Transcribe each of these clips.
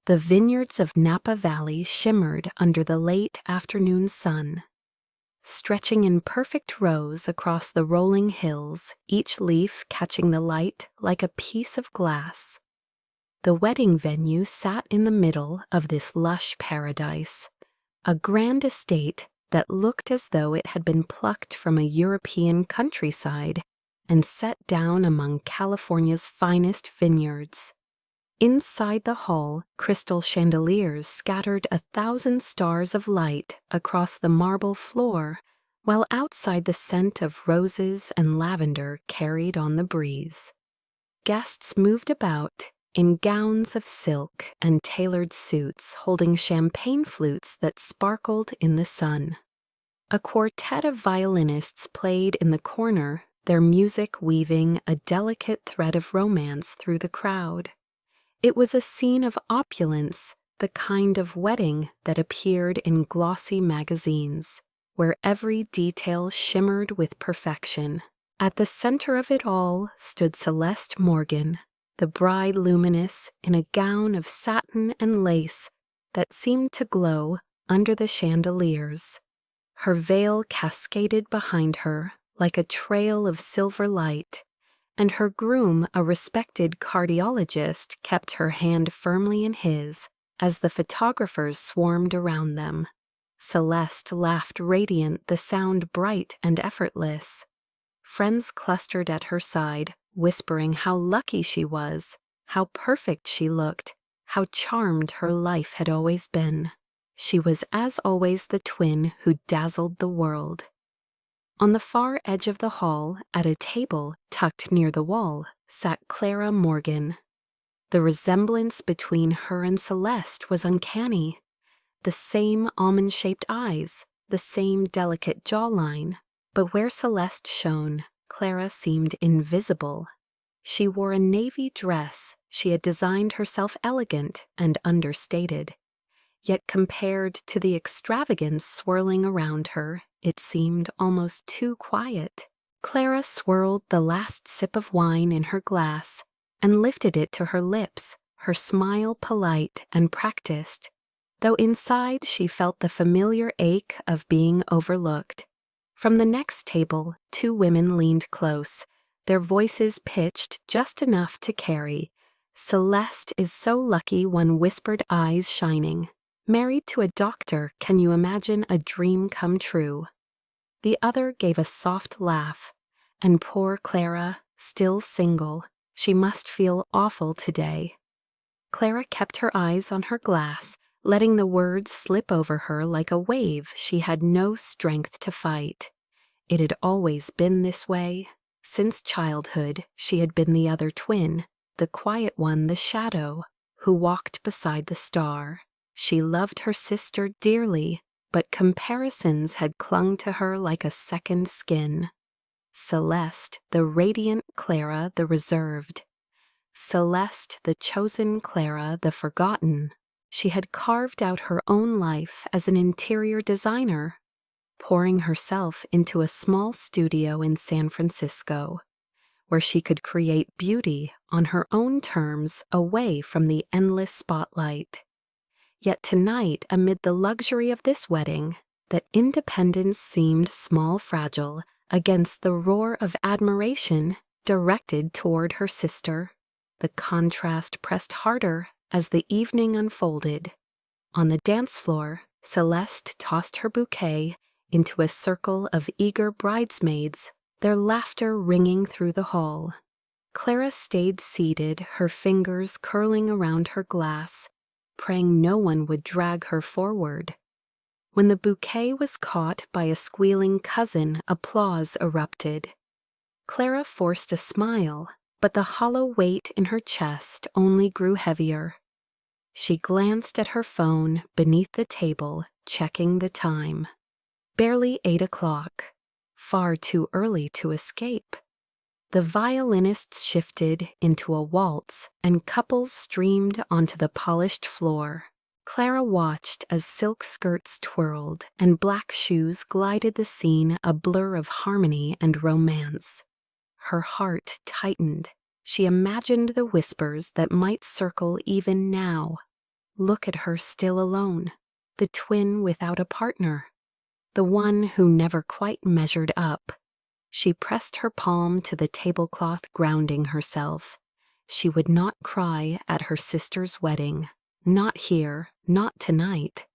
The vineyards of Napa Valley shimmered under the late afternoon sun, stretching in perfect rows across the rolling hills, each leaf catching the light like a piece of glass. The wedding venue sat in the middle of this lush paradise, a grand estate that looked as though it had been plucked from a European countryside and set down among California's finest vineyards. Inside the hall, crystal chandeliers scattered 1,000 stars of light across the marble floor, while outside the scent of roses and lavender carried on the breeze. Guests moved about in gowns of silk and tailored suits holding champagne flutes that sparkled in the sun. A quartet of violinists played in the corner, their music weaving a delicate thread of romance through the crowd. It was a scene of opulence, the kind of wedding that appeared in glossy magazines, where every detail shimmered with perfection. At the center of it all stood Celeste Morgan, the bride luminous in a gown of satin and lace that seemed to glow under the chandeliers. Her veil cascaded behind her like a trail of silver light, and her groom, a respected cardiologist, kept her hand firmly in his as the photographers swarmed around them. Celeste laughed radiant, the sound bright and effortless. Friends clustered at her side, whispering how lucky she was, how perfect she looked, how charmed her life had always been. She was as always the twin who dazzled the world. On the far edge of the hall, at a table tucked near the wall, sat Clara Morgan. The resemblance between her and Celeste was uncanny. The same almond-shaped eyes, the same delicate jawline, but where Celeste shone, Clara seemed invisible. She wore a navy dress. She had designed herself elegant and understated. Yet compared to the extravagance swirling around her, it seemed almost too quiet. Clara swirled the last sip of wine in her glass and lifted it to her lips, her smile polite and practiced, though inside she felt the familiar ache of being overlooked. From the next table, 2 women leaned close, their voices pitched just enough to carry. "Celeste is so lucky," one whispered, eyes shining. "Married to a doctor, can you imagine a dream come true?" The other gave a soft laugh. And poor Clara, still single, she must feel awful today. Clara kept her eyes on her glass, letting the words slip over her like a wave she had no strength to fight. It had always been this way. Since childhood, she had been the other twin, the quiet one, the shadow, who walked beside the star. She loved her sister dearly, but comparisons had clung to her like a second skin. Celeste, the radiant; Clara, the reserved. Celeste, the chosen; Clara, the forgotten. She had carved out her own life as an interior designer, pouring herself into a small studio in San Francisco, where she could create beauty on her own terms away from the endless spotlight. Yet tonight, amid the luxury of this wedding, that independence seemed small, fragile, against the roar of admiration directed toward her sister. The contrast pressed harder as the evening unfolded. On the dance floor, Celeste tossed her bouquet into a circle of eager bridesmaids, their laughter ringing through the hall. Clara stayed seated, her fingers curling around her glass, praying no one would drag her forward. When the bouquet was caught by a squealing cousin, applause erupted. Clara forced a smile, but the hollow weight in her chest only grew heavier. She glanced at her phone beneath the table, checking the time. Barely 8 o'clock. Far too early to escape. The violinists shifted into a waltz, and couples streamed onto the polished floor. Clara watched as silk skirts twirled and black shoes glided the scene, a blur of harmony and romance. Her heart tightened. She imagined the whispers that might circle even now. Look at her still alone, the twin without a partner, the one who never quite measured up. She pressed her palm to the tablecloth, grounding herself. She would not cry at her sister's wedding. Not here, not tonight.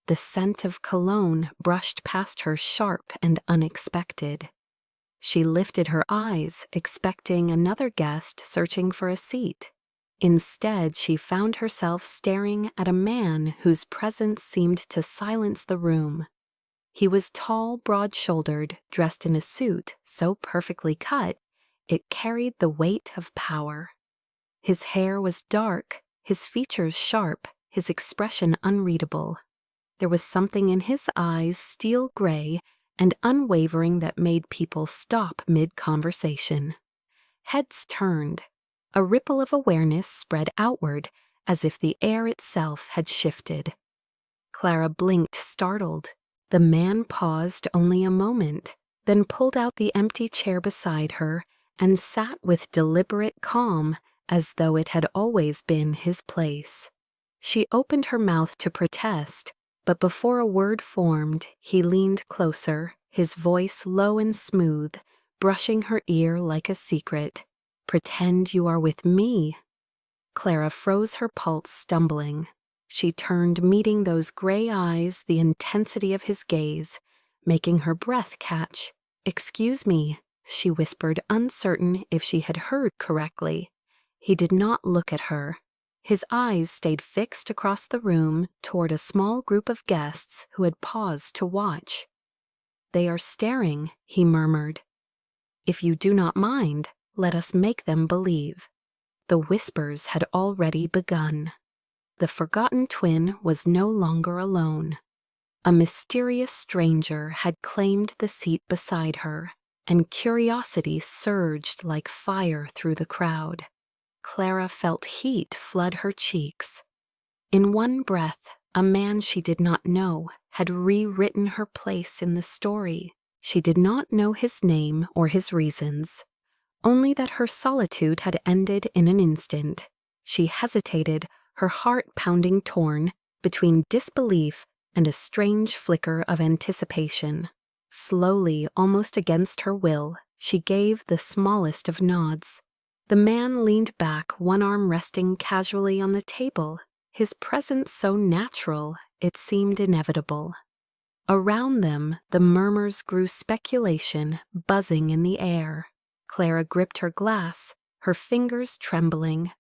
The scent of cologne brushed past her, sharp and unexpected. She lifted her eyes, expecting another guest searching for a seat. Instead, she found herself staring at a man whose presence seemed to silence the room. He was tall, broad-shouldered, dressed in a suit so perfectly cut, it carried the weight of power. His hair was dark, his features sharp, his expression unreadable. There was something in his eyes, steel gray and unwavering, that made people stop mid-conversation. Heads turned. A ripple of awareness spread outward, as if the air itself had shifted. Clara blinked, startled. The man paused only a moment, then pulled out the empty chair beside her and sat with deliberate calm, as though it had always been his place. She opened her mouth to protest, but before a word formed, he leaned closer, his voice low and smooth, brushing her ear like a secret. "Pretend you are with me." Clara froze, her pulse stumbling. She turned, meeting those gray eyes, the intensity of his gaze, making her breath catch. "Excuse me," she whispered, uncertain if she had heard correctly. He did not look at her. His eyes stayed fixed across the room toward a small group of guests who had paused to watch. "They are staring," he murmured. "If you do not mind, let us make them believe." The whispers had already begun. The forgotten twin was no longer alone. A mysterious stranger had claimed the seat beside her, and curiosity surged like fire through the crowd. Clara felt heat flood her cheeks. In one breath, a man she did not know had rewritten her place in the story. She did not know his name or his reasons, only that her solitude had ended in an instant. She hesitated, her heart pounding, torn between disbelief and a strange flicker of anticipation. Slowly, almost against her will, she gave the smallest of nods. The man leaned back, one arm resting casually on the table, his presence so natural it seemed inevitable. Around them, the murmurs grew, speculation buzzing in the air. Clara gripped her glass, her fingers trembling,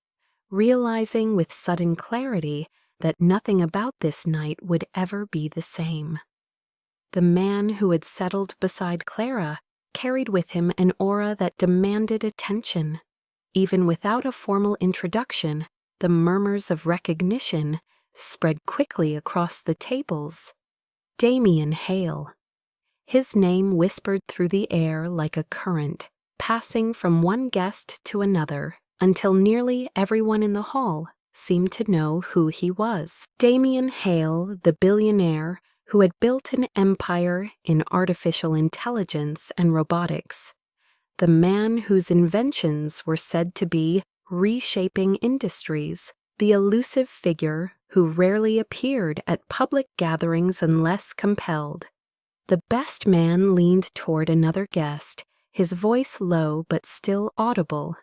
realizing with sudden clarity that nothing about this night would ever be the same. The man who had settled beside Clara carried with him an aura that demanded attention. Even without a formal introduction, the murmurs of recognition spread quickly across the tables. Damien Hale. His name whispered through the air like a current, passing from one guest to another, until nearly everyone in the hall seemed to know who he was. Damien Hale, the billionaire who had built an empire in artificial intelligence and robotics. The man whose inventions were said to be reshaping industries, the elusive figure who rarely appeared at public gatherings unless compelled. The best man leaned toward another guest, his voice low but still audible.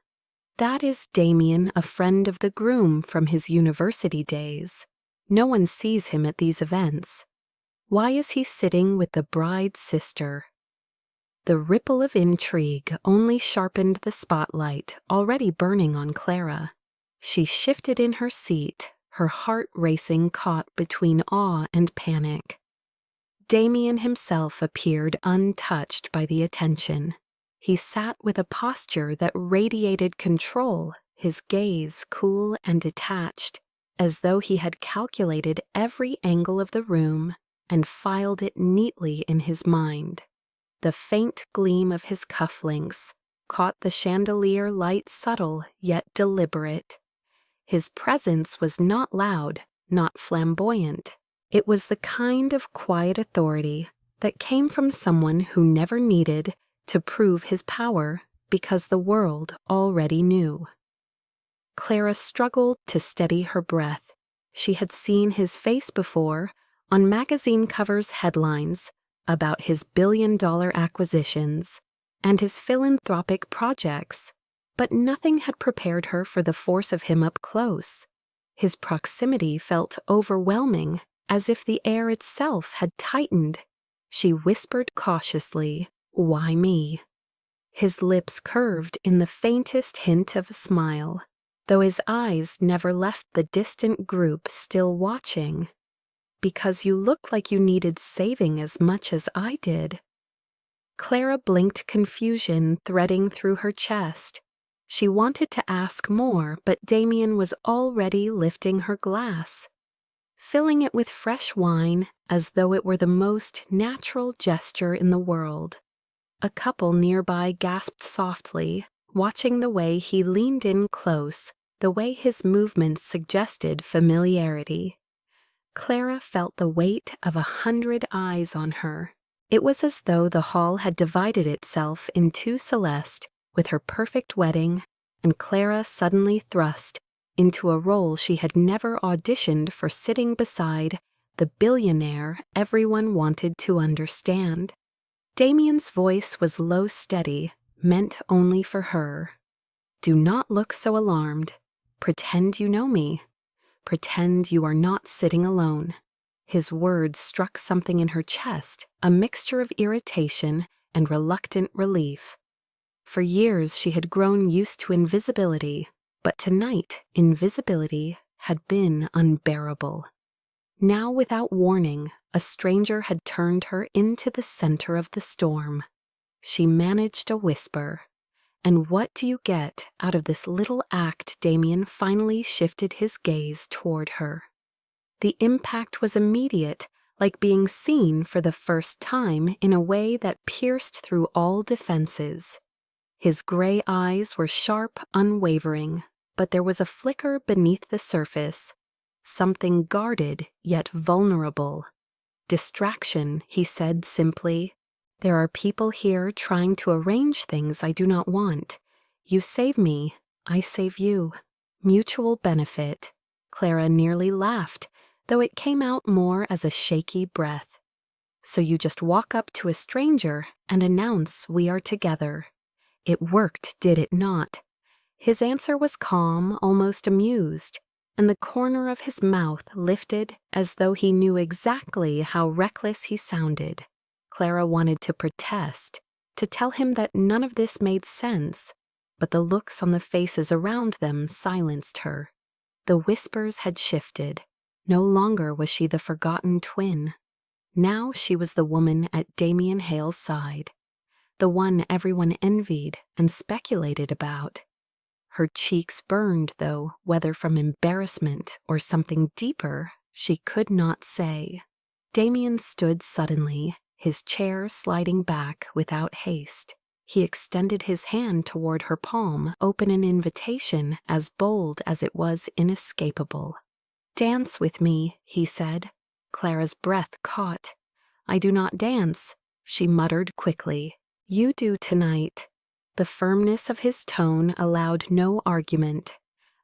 "That is Damien, a friend of the groom from his university days. No one sees him at these events. Why is he sitting with the bride's sister?" The ripple of intrigue only sharpened the spotlight already burning on Clara. She shifted in her seat, her heart racing, caught between awe and panic. Damien himself appeared untouched by the attention. He sat with a posture that radiated control, his gaze cool and detached, as though he had calculated every angle of the room and filed it neatly in his mind. The faint gleam of his cufflinks caught the chandelier light, subtle yet deliberate. His presence was not loud, not flamboyant. It was the kind of quiet authority that came from someone who never needed to prove his power because the world already knew. Clara struggled to steady her breath. She had seen his face before on magazine covers headlines about his billion-dollar acquisitions and his philanthropic projects, but nothing had prepared her for the force of him up close. His proximity felt overwhelming, as if the air itself had tightened. She whispered cautiously, "Why me?" His lips curved in the faintest hint of a smile, though his eyes never left the distant group still watching. "Because you look like you needed saving as much as I did." Clara blinked, confusion threading through her chest. She wanted to ask more, but Damien was already lifting her glass, filling it with fresh wine as though it were the most natural gesture in the world. A couple nearby gasped softly, watching the way he leaned in close, the way his movements suggested familiarity. Clara felt the weight of 100 eyes on her. It was as though the hall had divided itself in two. Celeste, with her perfect wedding, and Clara suddenly thrust into a role she had never auditioned for, sitting beside the billionaire everyone wanted to understand. Damien's voice was low, steady, meant only for her. "Do not look so alarmed. Pretend you know me. Pretend you are not sitting alone." His words struck something in her chest, a mixture of irritation and reluctant relief. For years she had grown used to invisibility, but tonight invisibility had been unbearable. Now, without warning, a stranger had turned her into the center of the storm. She managed a whisper. "And what do you get out of this little act?" Damien finally shifted his gaze toward her. The impact was immediate, like being seen for the first time in a way that pierced through all defenses. His gray eyes were sharp, unwavering, but there was a flicker beneath the surface, something guarded yet vulnerable. "Distraction," he said simply. "There are people here trying to arrange things I do not want. You save me, I save you. Mutual benefit." Clara nearly laughed, though it came out more as a shaky breath. "So you just walk up to a stranger and announce we are together. It worked, did it not?" His answer was calm, almost amused, and the corner of his mouth lifted as though he knew exactly how reckless he sounded. Clara wanted to protest, to tell him that none of this made sense, but the looks on the faces around them silenced her. The whispers had shifted. No longer was she the forgotten twin. Now she was the woman at Damien Hale's side, the one everyone envied and speculated about. Her cheeks burned, though, whether from embarrassment or something deeper, she could not say. Damien stood suddenly, his chair sliding back without haste. He extended his hand toward her palm, open an invitation as bold as it was inescapable. "Dance with me," he said. Clara's breath caught. "I do not dance," she muttered quickly. "You do tonight." The firmness of his tone allowed no argument.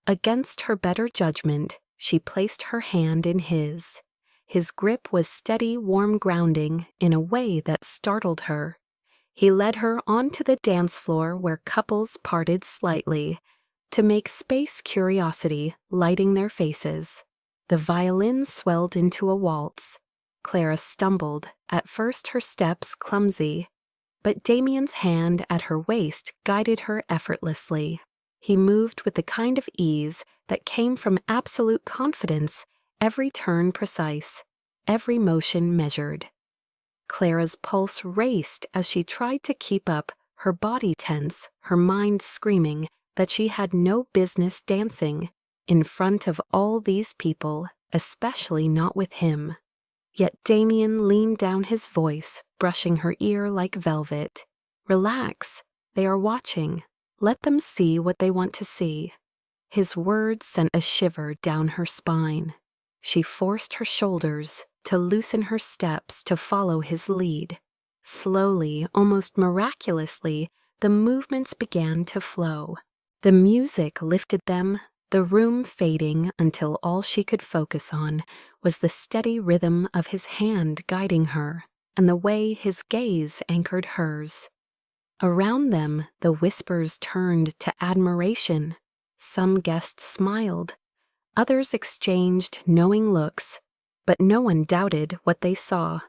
Against her better judgment, she placed her hand in his. His grip was steady, warm grounding in a way that startled her. He led her onto the dance floor where couples parted slightly, to make space, curiosity lighting their faces. The violin swelled into a waltz. Clara stumbled, at first her steps clumsy, but Damien's hand at her waist guided her effortlessly. He moved with the kind of ease that came from absolute confidence, every turn precise, every motion measured. Clara's pulse raced as she tried to keep up, her body tense, her mind screaming that she had no business dancing in front of all these people, especially not with him. Yet Damien leaned down, his voice brushing her ear like velvet. "Relax. They are watching. Let them see what they want to see." His words sent a shiver down her spine. She forced her shoulders to loosen, her steps to follow his lead. Slowly, almost miraculously, the movements began to flow. The music lifted them, the room fading until all she could focus on was the steady rhythm of his hand guiding her and the way his gaze anchored hers. Around them, the whispers turned to admiration. Some guests smiled, others exchanged knowing looks, but no one doubted what they saw.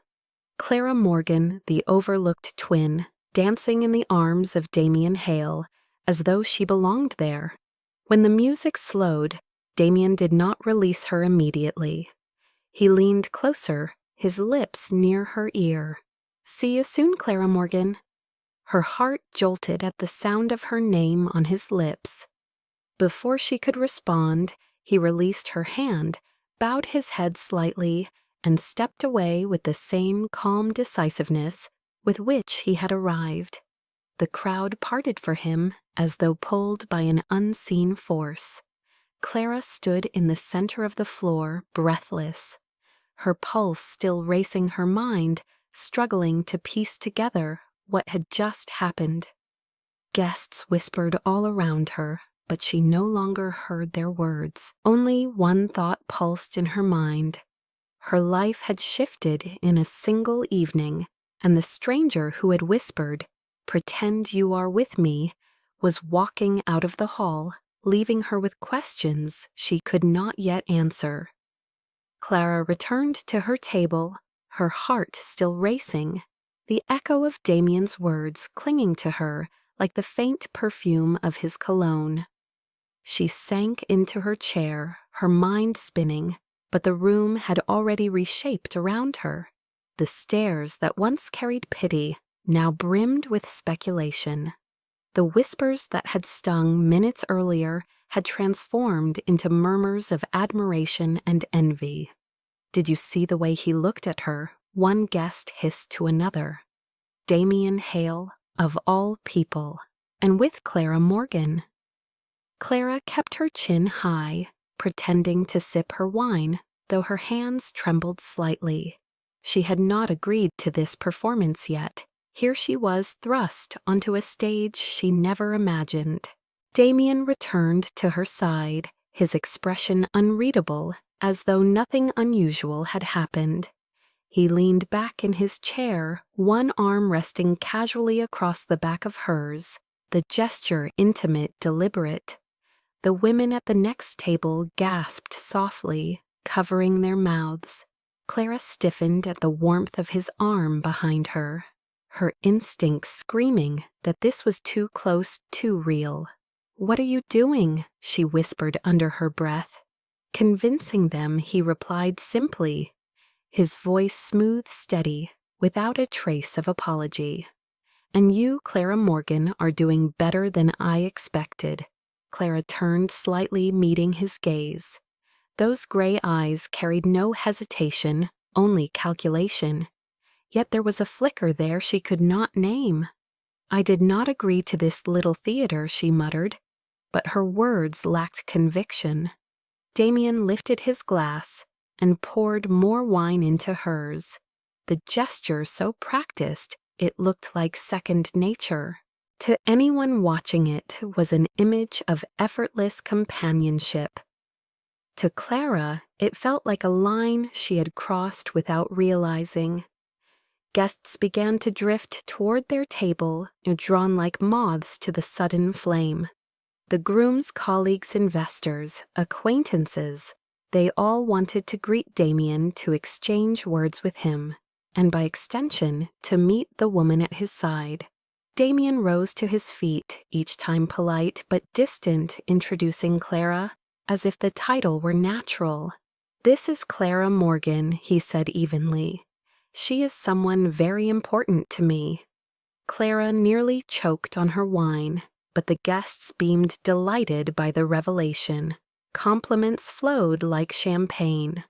Clara Morgan, the overlooked twin, dancing in the arms of Damien Hale, as though she belonged there. When the music slowed, Damien did not release her immediately. He leaned closer, his lips near her ear. "See you soon, Clara Morgan." Her heart jolted at the sound of her name on his lips. Before she could respond, he released her hand, bowed his head slightly, and stepped away with the same calm decisiveness with which he had arrived. The crowd parted for him as though pulled by an unseen force. Clara stood in the center of the floor, breathless, her pulse still racing her mind, struggling to piece together what had just happened. Guests whispered all around her, but she no longer heard their words. Only one thought pulsed in her mind. Her life had shifted in a single evening, and the stranger who had whispered, "Pretend you are with me," was walking out of the hall, leaving her with questions she could not yet answer. Clara returned to her table, her heart still racing, the echo of Damien's words clinging to her like the faint perfume of his cologne. She sank into her chair, her mind spinning, but the room had already reshaped around her. The stares that once carried pity now brimmed with speculation. The whispers that had stung minutes earlier had transformed into murmurs of admiration and envy. "Did you see the way he looked at her?" one guest hissed to another. Damien Hale, of all people, and with Clara Morgan. Clara kept her chin high, pretending to sip her wine, though her hands trembled slightly. She had not agreed to this performance yet. Here she was thrust onto a stage she never imagined. Damien returned to her side, his expression unreadable, as though nothing unusual had happened. He leaned back in his chair, one arm resting casually across the back of hers, the gesture intimate, deliberate. The women at the next table gasped softly, covering their mouths. Clara stiffened at the warmth of his arm behind her, her instincts screaming that this was too close, too real. "What are you doing?" she whispered under her breath. Convincing them, he replied simply, his voice smooth, steady, without a trace of apology. "And you, Clara Morgan, are doing better than I expected." Clara turned slightly, meeting his gaze. Those gray eyes carried no hesitation, only calculation. Yet there was a flicker there she could not name. "I did not agree to this little theater," she muttered, but her words lacked conviction. Damien lifted his glass and poured more wine into hers, the gesture so practiced it looked like second nature. To anyone watching it was an image of effortless companionship. To Clara, it felt like a line she had crossed without realizing. Guests began to drift toward their table, drawn like moths to the sudden flame. The groom's colleagues, investors, acquaintances, they all wanted to greet Damien, to exchange words with him, and by extension, to meet the woman at his side. Damien rose to his feet, each time polite but distant, introducing Clara, as if the title were natural. "This is Clara Morgan," he said evenly. "She is someone very important to me." Clara nearly choked on her wine, but the guests beamed delighted by the revelation. Compliments flowed like champagne.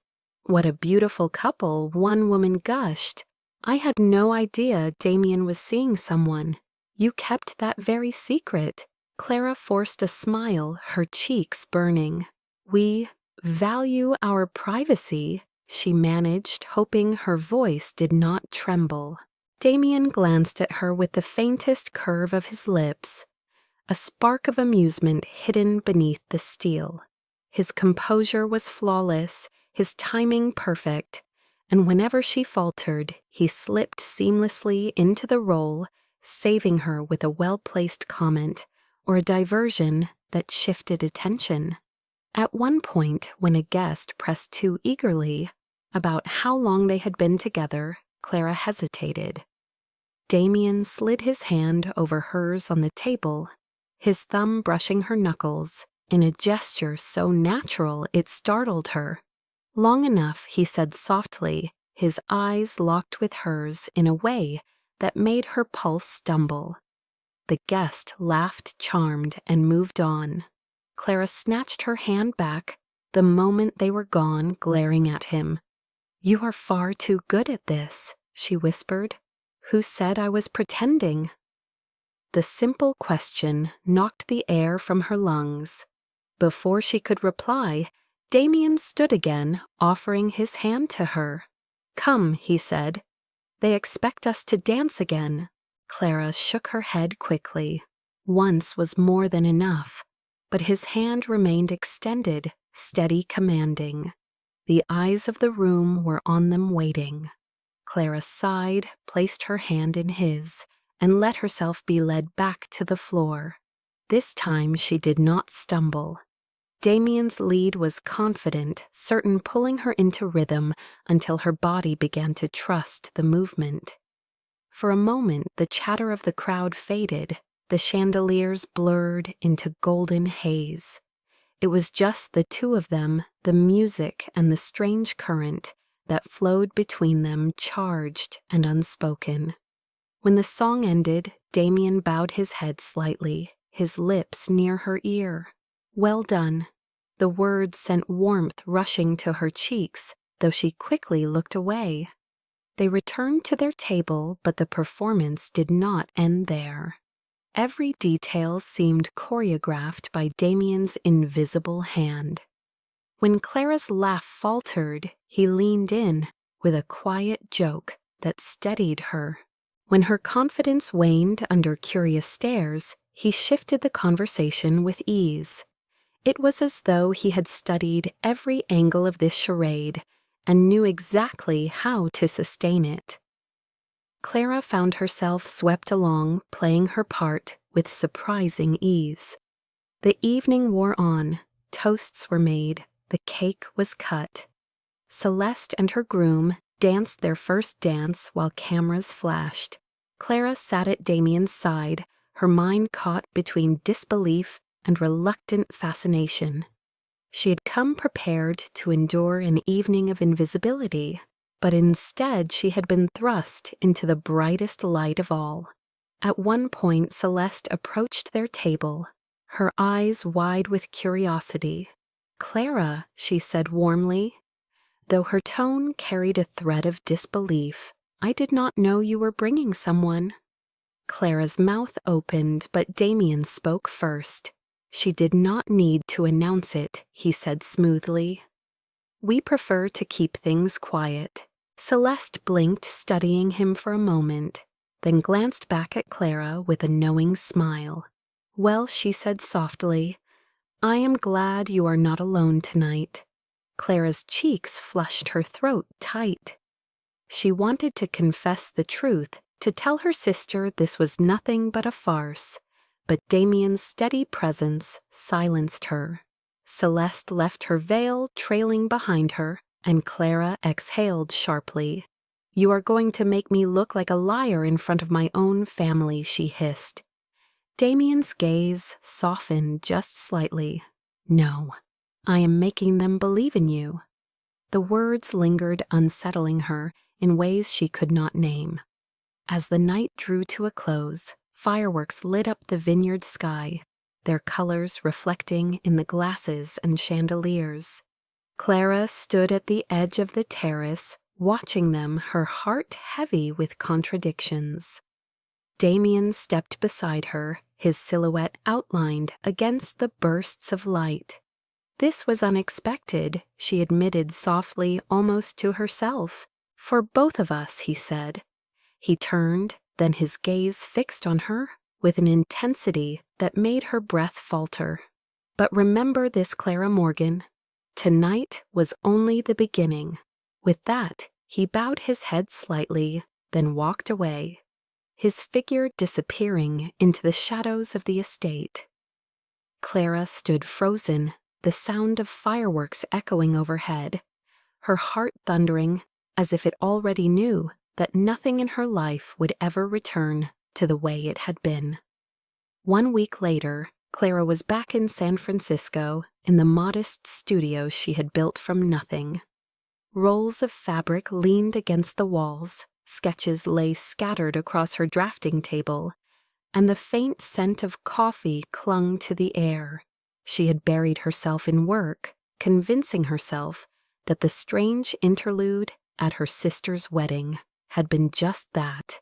"What a beautiful couple," one woman gushed. "I had no idea Damien was seeing someone. You kept that very secret." Clara forced a smile, her cheeks burning. "We value our privacy," she managed, hoping her voice did not tremble. Damien glanced at her with the faintest curve of his lips, a spark of amusement hidden beneath the steel. His composure was flawless, his timing perfect, and whenever she faltered, he slipped seamlessly into the role, saving her with a well-placed comment or a diversion that shifted attention. At one point, when a guest pressed too eagerly about how long they had been together, Clara hesitated. Damien slid his hand over hers on the table, his thumb brushing her knuckles, in a gesture so natural it startled her. Long enough, he said softly, his eyes locked with hers in a way that made her pulse stumble. The guest laughed charmed and moved on. Clara snatched her hand back the moment they were gone, glaring at him. "You are far too good at this," she whispered. "Who said I was pretending?" The simple question knocked the air from her lungs. Before she could reply, Damien stood again, offering his hand to her. "Come," he said. "They expect us to dance again." Clara shook her head quickly. Once was more than enough, but his hand remained extended, steady, commanding. The eyes of the room were on them waiting. Clara sighed, placed her hand in his, and let herself be led back to the floor. This time she did not stumble. Damien's lead was confident, certain pulling her into rhythm until her body began to trust the movement. For a moment the chatter of the crowd faded, the chandeliers blurred into golden haze. It was just the two of them, the music and the strange current that flowed between them, charged and unspoken. When the song ended, Damien bowed his head slightly, his lips near her ear. "Well done." The words sent warmth rushing to her cheeks, though she quickly looked away. They returned to their table, but the performance did not end there. Every detail seemed choreographed by Damien's invisible hand. When Clara's laugh faltered, he leaned in with a quiet joke that steadied her. When her confidence waned under curious stares, he shifted the conversation with ease. It was as though he had studied every angle of this charade and knew exactly how to sustain it. Clara found herself swept along, playing her part with surprising ease. The evening wore on, toasts were made, the cake was cut. Celeste and her groom danced their first dance while cameras flashed. Clara sat at Damien's side, her mind caught between disbelief and reluctant fascination. She had come prepared to endure an evening of invisibility, but instead she had been thrust into the brightest light of all. At one point Celeste approached their table, her eyes wide with curiosity. "Clara," she said warmly, though her tone carried a thread of disbelief, "I did not know you were bringing someone." Clara's mouth opened, but Damien spoke first. "She did not need to announce it," he said smoothly. "We prefer to keep things quiet." Celeste blinked, studying him for a moment, then glanced back at Clara with a knowing smile. "Well," she said softly, "I am glad you are not alone tonight." Clara's cheeks flushed, her throat tight. She wanted to confess the truth, to tell her sister this was nothing but a farce, but Damien's steady presence silenced her. Celeste left her veil trailing behind her, and Clara exhaled sharply. "You are going to make me look like a liar in front of my own family," she hissed. Damien's gaze softened just slightly. "No, I am making them believe in you." The words lingered, unsettling her in ways she could not name. As the night drew to a close, fireworks lit up the vineyard sky, their colors reflecting in the glasses and chandeliers. Clara stood at the edge of the terrace, watching them, her heart heavy with contradictions. Damien stepped beside her, his silhouette outlined against the bursts of light. This was unexpected, she admitted softly, almost to herself. "For both of us," he said. He turned, then his gaze fixed on her with an intensity that made her breath falter. But remember this, Clara Morgan. Tonight was only the beginning. With that, he bowed his head slightly, then walked away, his figure disappearing into the shadows of the estate. Clara stood frozen, the sound of fireworks echoing overhead, her heart thundering as if it already knew that nothing in her life would ever return to the way it had been. 1 week later, Clara was back in San Francisco in the modest studio she had built from nothing. Rolls of fabric leaned against the walls, sketches lay scattered across her drafting table, and the faint scent of coffee clung to the air. She had buried herself in work, convincing herself that the strange interlude at her sister's wedding had been just that,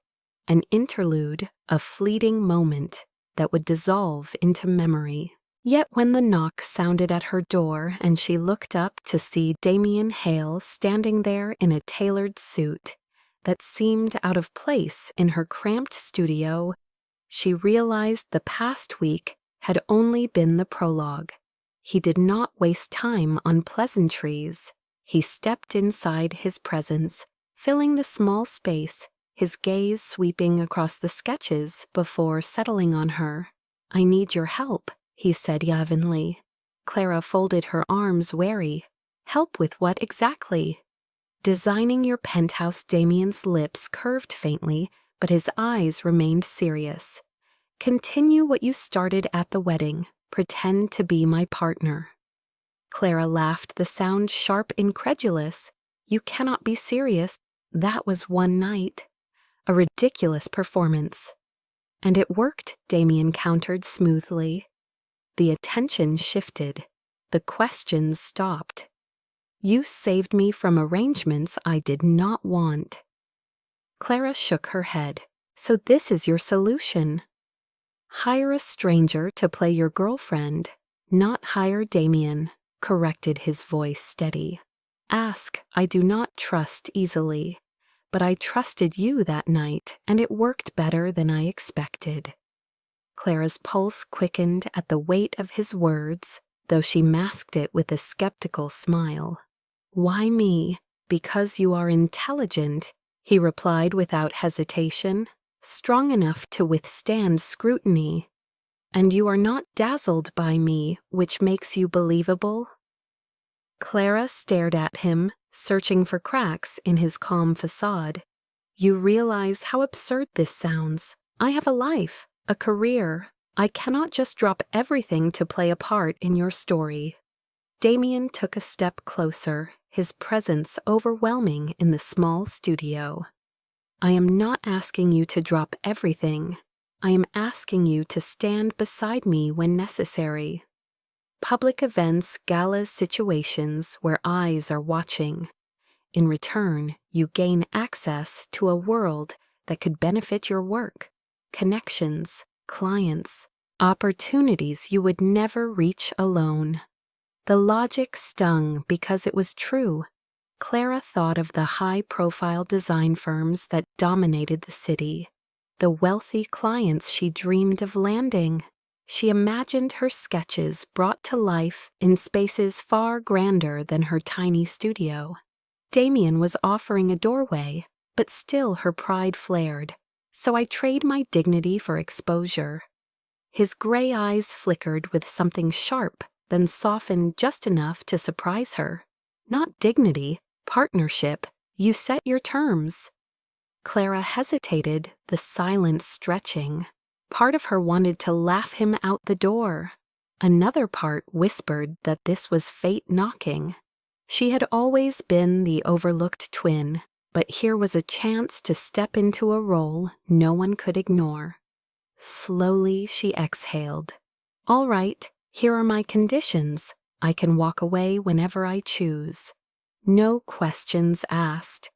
an interlude, a fleeting moment that would dissolve into memory. Yet when the knock sounded at her door and she looked up to see Damien Hale standing there in a tailored suit that seemed out of place in her cramped studio, she realized the past week had only been the prologue. He did not waste time on pleasantries. He stepped inside his presence, filling the small space, his gaze sweeping across the sketches before settling on her. "I need your help," he said yavanly. Clara folded her arms, wary. "Help with what exactly?" "Designing your penthouse." Damien's lips curved faintly, but his eyes remained serious. "Continue what you started at the wedding. Pretend to be my partner." Clara laughed, the sound sharp, incredulous. "You cannot be serious. That was one night. A ridiculous performance." "And it worked," Damien countered smoothly. The attention shifted. The questions stopped. "You saved me from arrangements I did not want." Clara shook her head. "So this is your solution?" "Hire a stranger to play your girlfriend, not hire Damien," corrected his voice steady. "Ask, I do not trust easily, but I trusted you that night, and it worked better than I expected." Clara's pulse quickened at the weight of his words, though she masked it with a skeptical smile. "Why me?" "Because you are intelligent," he replied without hesitation, "strong enough to withstand scrutiny. And you are not dazzled by me, which makes you believable." Clara stared at him, searching for cracks in his calm facade. "You realize how absurd this sounds. I have a life, a career. I cannot just drop everything to play a part in your story." Damien took a step closer, his presence overwhelming in the small studio. "I am not asking you to drop everything. I am asking you to stand beside me when necessary. Public events, galas, situations where eyes are watching. In return, you gain access to a world that could benefit your work, connections, clients, opportunities you would never reach alone." The logic stung because it was true. Clara thought of the high-profile design firms that dominated the city, the wealthy clients she dreamed of landing. She imagined her sketches brought to life in spaces far grander than her tiny studio. Damien was offering a doorway, but still her pride flared. "So I trade my dignity for exposure." His gray eyes flickered with something sharp, then softened just enough to surprise her. "Not dignity, partnership. You set your terms." Clara hesitated, the silence stretching. Part of her wanted to laugh him out the door. Another part whispered that this was fate knocking. She had always been the overlooked twin, but here was a chance to step into a role no one could ignore. Slowly she exhaled. "All right. Here are my conditions. I can walk away whenever I choose. No questions asked."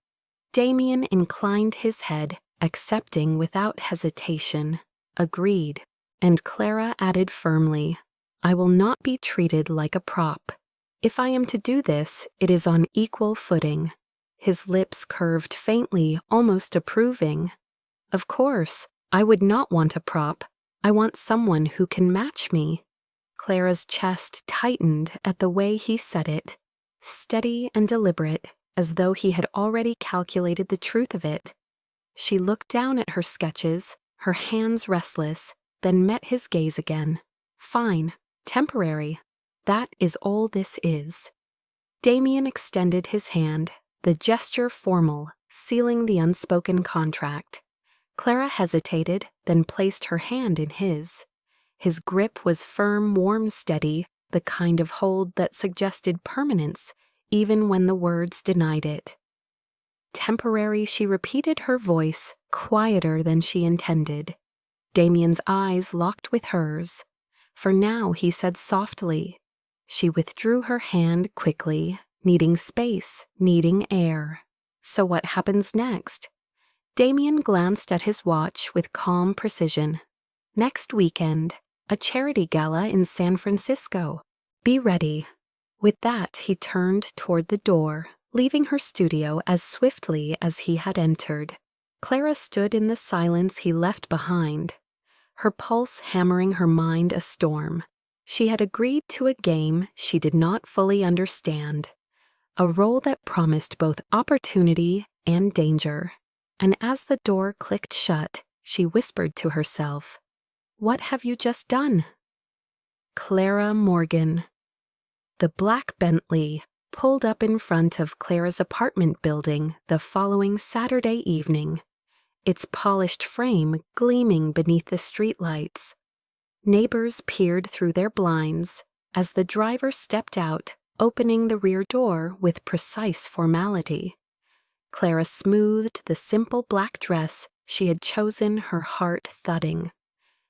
Damien inclined his head, accepting without hesitation. "Agreed." And Clara added firmly, "I will not be treated like a prop. If I am to do this, it is on equal footing." His lips curved faintly, almost approving. "Of course, I would not want a prop. I want someone who can match me." Clara's chest tightened at the way he said it, steady and deliberate, as though he had already calculated the truth of it. She looked down at her sketches, her hands restless, then met his gaze again. Fine, temporary. That is all this is. Damien extended his hand, the gesture formal, sealing the unspoken contract. Clara hesitated, then placed her hand in his. His grip was firm, warm, steady, the kind of hold that suggested permanence, even when the words denied it. Temporary, she repeated, her voice quieter than she intended. Damien's eyes locked with hers. For now, he said softly. She withdrew her hand quickly, needing space, needing air. So what happens next? Damien glanced at his watch with calm precision. Next weekend, a charity gala in San Francisco. Be ready. With that, he turned toward the door, leaving her studio as swiftly as he had entered. Clara stood in the silence he left behind, her pulse hammering, her mind a storm. She had agreed to a game she did not fully understand, a role that promised both opportunity and danger. And as the door clicked shut, she whispered to herself, "What have you just done?" Clara Morgan. The black Bentley pulled up in front of Clara's apartment building the following Saturday evening, its polished frame gleaming beneath the streetlights. Neighbors peered through their blinds as the driver stepped out, opening the rear door with precise formality. Clara smoothed the simple black dress she had chosen, her heart thudding.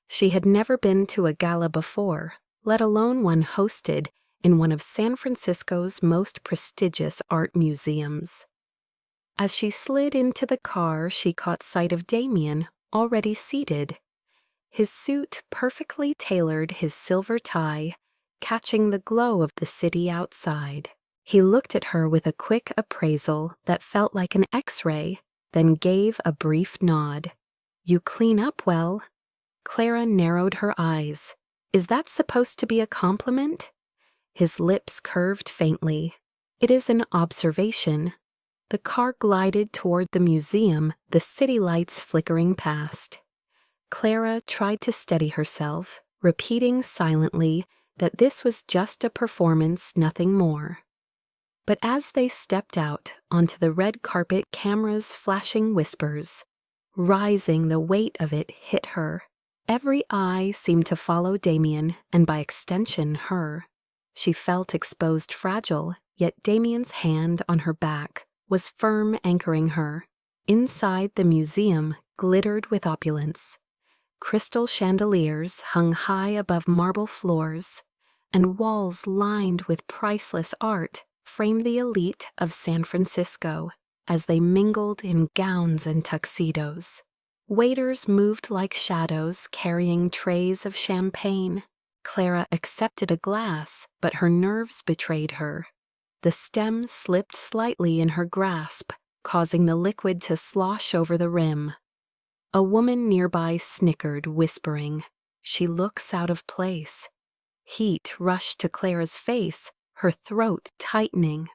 She had never been to a gala before, let alone one hosted in one of San Francisco's most prestigious art museums. As she slid into the car, she caught sight of Damien, already seated. His suit perfectly tailored, his silver tie catching the glow of the city outside. He looked at her with a quick appraisal that felt like an X-ray, then gave a brief nod. "You clean up well." Clara narrowed her eyes. "Is that supposed to be a compliment?" His lips curved faintly. "It is an observation." The car glided toward the museum, the city lights flickering past. Clara tried to steady herself, repeating silently that this was just a performance, nothing more. But as they stepped out onto the red carpet, cameras flashing whispers. Rising, the weight of it hit her. Every eye seemed to follow Damien, and by extension her. She felt exposed, fragile, yet Damien's hand on her back was firm, anchoring her. Inside, the museum glittered with opulence. Crystal chandeliers hung high above marble floors, and walls lined with priceless art framed the elite of San Francisco as they mingled in gowns and tuxedos. Waiters moved like shadows, carrying trays of champagne. Clara accepted a glass, but her nerves betrayed her. The stem slipped slightly in her grasp, causing the liquid to slosh over the rim. A woman nearby snickered, whispering, "She looks out of place." Heat rushed to Clara's face, her throat tightening.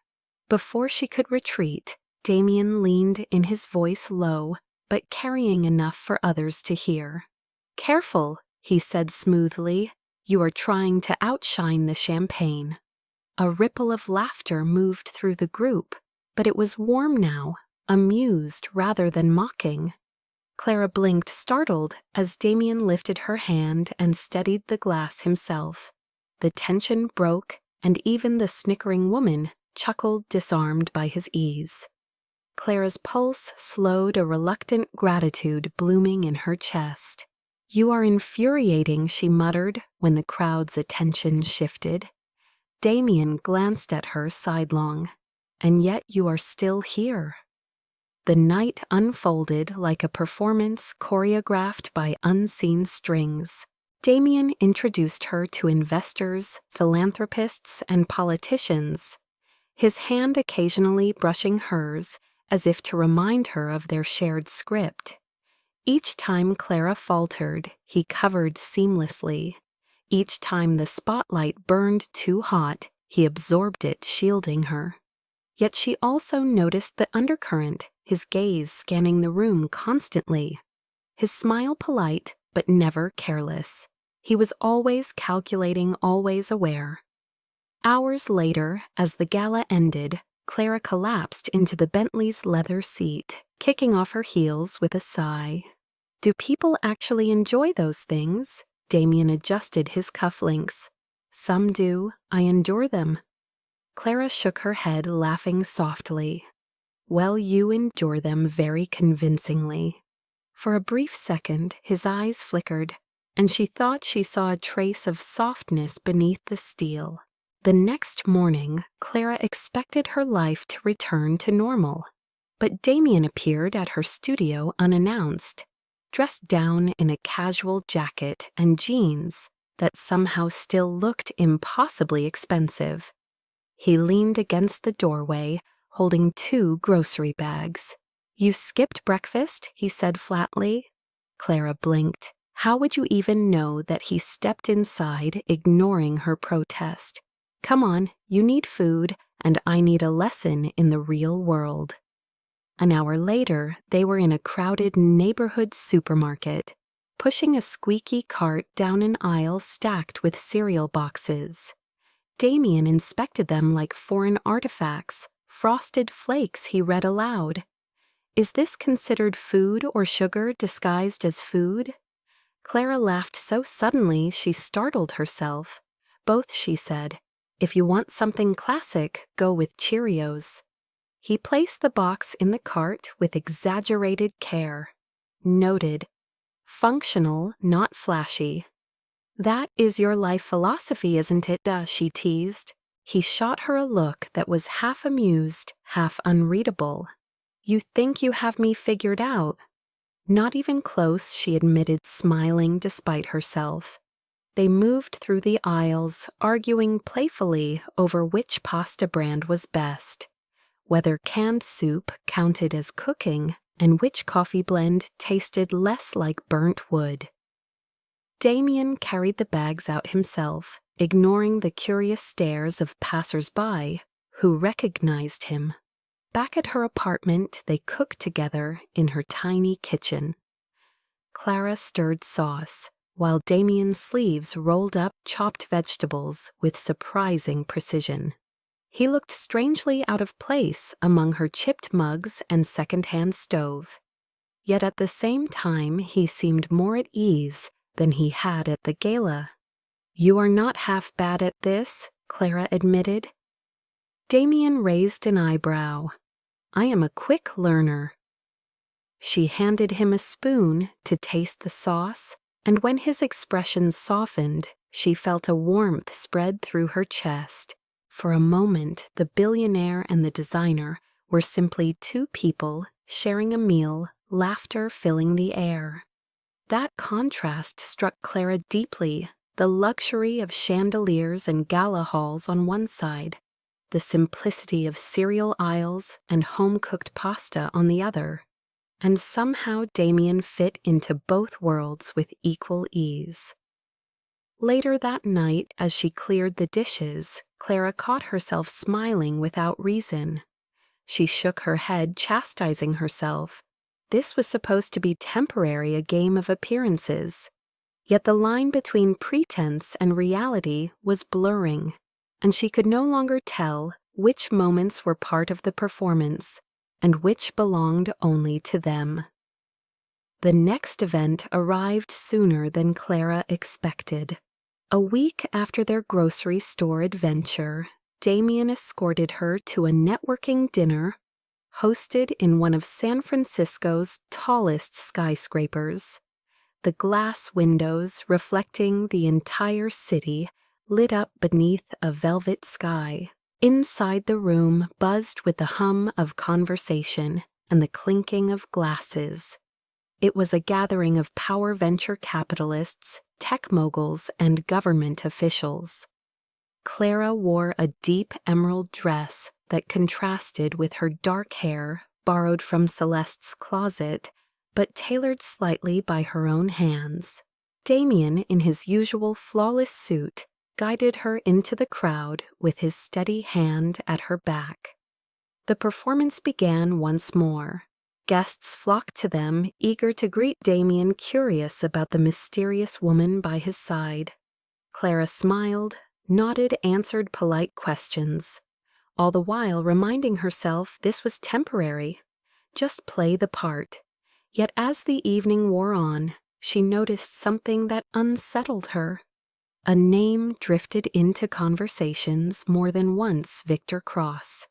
Before she could retreat, Damien leaned in, his voice low, but carrying enough for others to hear. "Careful," he said smoothly. "You are trying to outshine the champagne." A ripple of laughter moved through the group, but it was warm now, amused rather than mocking. Clara blinked, startled, as Damien lifted her hand and steadied the glass himself. The tension broke, and even the snickering woman chuckled, disarmed by his ease. Clara's pulse slowed, a reluctant gratitude blooming in her chest. "You are infuriating," she muttered when the crowd's attention shifted. Damien glanced at her sidelong. "And yet you are still here." The night unfolded like a performance choreographed by unseen strings. Damien introduced her to investors, philanthropists, and politicians, his hand occasionally brushing hers as if to remind her of their shared script. Each time Clara faltered, he covered seamlessly, Each time the spotlight burned too hot, he absorbed it, shielding her. Yet she also noticed the undercurrent, his gaze scanning the room constantly. His smile polite, but never careless. He was always calculating, always aware. Hours later, as the gala ended, Clara collapsed into the Bentley's leather seat, kicking off her heels with a sigh. Do people actually enjoy those things? Damien adjusted his cufflinks. Some do. I endure them. Clara shook her head, laughing softly. Well, you endure them very convincingly. For a brief second, his eyes flickered, and she thought she saw a trace of softness beneath the steel. The next morning, Clara expected her life to return to normal. But Damien appeared at her studio unannounced, dressed down in a casual jacket and jeans that somehow still looked impossibly expensive. He leaned against the doorway, holding 2 grocery bags. You skipped breakfast, he said flatly. Clara blinked. How would you even know that he stepped inside, ignoring her protest? Come on, you need food, and I need a lesson in the real world. An hour later, they were in a crowded neighborhood supermarket, pushing a squeaky cart down an aisle stacked with cereal boxes. Damien inspected them like foreign artifacts, frosted flakes, he read aloud. Is this considered food or sugar disguised as food? Clara laughed so suddenly she startled herself. Both, she said. If you want something classic, go with Cheerios. He placed the box in the cart with exaggerated care. Noted. Functional, not flashy. That is your life philosophy, isn't it? She teased. He shot her a look that was half amused, half unreadable. You think you have me figured out? Not even close, she admitted, smiling despite herself. They moved through the aisles, arguing playfully over which pasta brand was best, whether canned soup counted as cooking, and which coffee blend tasted less like burnt wood. Damien carried the bags out himself, ignoring the curious stares of passers-by who recognized him. Back at her apartment, they cooked together in her tiny kitchen. Clara stirred sauce, while Damien's sleeves rolled up chopped vegetables with surprising precision. He looked strangely out of place among her chipped mugs and second-hand stove. Yet at the same time, he seemed more at ease than he had at the gala. You are not half bad at this, Clara admitted. Damien raised an eyebrow. I am a quick learner. She handed him a spoon to taste the sauce, and when his expression softened, she felt a warmth spread through her chest. For a moment, the billionaire and the designer were simply 2 people sharing a meal, laughter filling the air. That contrast struck Clara deeply, the luxury of chandeliers and gala halls on one side, the simplicity of cereal aisles and home-cooked pasta on the other. And somehow Damien fit into both worlds with equal ease. Later that night, as she cleared the dishes, Clara caught herself smiling without reason. She shook her head, chastising herself. This was supposed to be temporary, a game of appearances. Yet the line between pretense and reality was blurring, and she could no longer tell which moments were part of the performance and which belonged only to them. The next event arrived sooner than Clara expected. A week after their grocery store adventure, Damien escorted her to a networking dinner hosted in one of San Francisco's tallest skyscrapers. The glass windows reflecting the entire city lit up beneath a velvet sky. Inside the room buzzed with the hum of conversation and the clinking of glasses. It was a gathering of power venture capitalists, tech moguls, and government officials. Clara wore a deep emerald dress that contrasted with her dark hair, borrowed from Celeste's closet, but tailored slightly by her own hands. Damien, in his usual flawless suit, guided her into the crowd with his steady hand at her back. The performance began once more. Guests flocked to them, eager to greet Damien, curious about the mysterious woman by his side. Clara smiled, nodded, answered polite questions, all the while reminding herself this was temporary. Just play the part. Yet as the evening wore on, she noticed something that unsettled her. A name drifted into conversations more than once: Victor Cross.